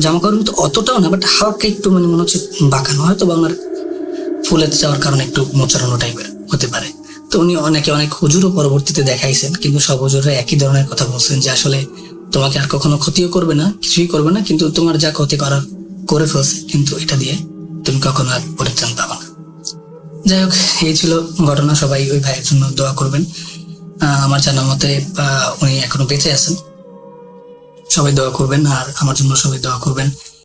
জামা কাপড় কিন্তু অতটাও না, বাট হালকা একটু মানে মনে হচ্ছে বাঁকানো, হয়তো বা ওনার ফুলে যাওয়ার কারণে একটু মোচড়ানো টাইপের হতে পারে। তো উনি অনেক হুজুরও পরবর্তীতে দেখাইছেন, কিন্তু সব হুজুররা একই ধরনের কথা বলছেন যে আসলে তোমাকে আর কখনো ক্ষতিও করবে না, কিছুই করবে না, কিন্তু তোমার যা ক্ষতি করার করে ফেলছে, কিন্তু এটা দিয়ে তুমি কখনো আর পরিত্রাণ পাবা না। যাই হোক, এই ছিল ঘটনা। সবাই ওই ভাইয়ের জন্য দোয়া করবেন। আমার জানা মতে উনি এখনো বেঁচে আছেন, সবাই দোয়া করবেন, আর আমার জন্য সবাই দোয়া করবেন।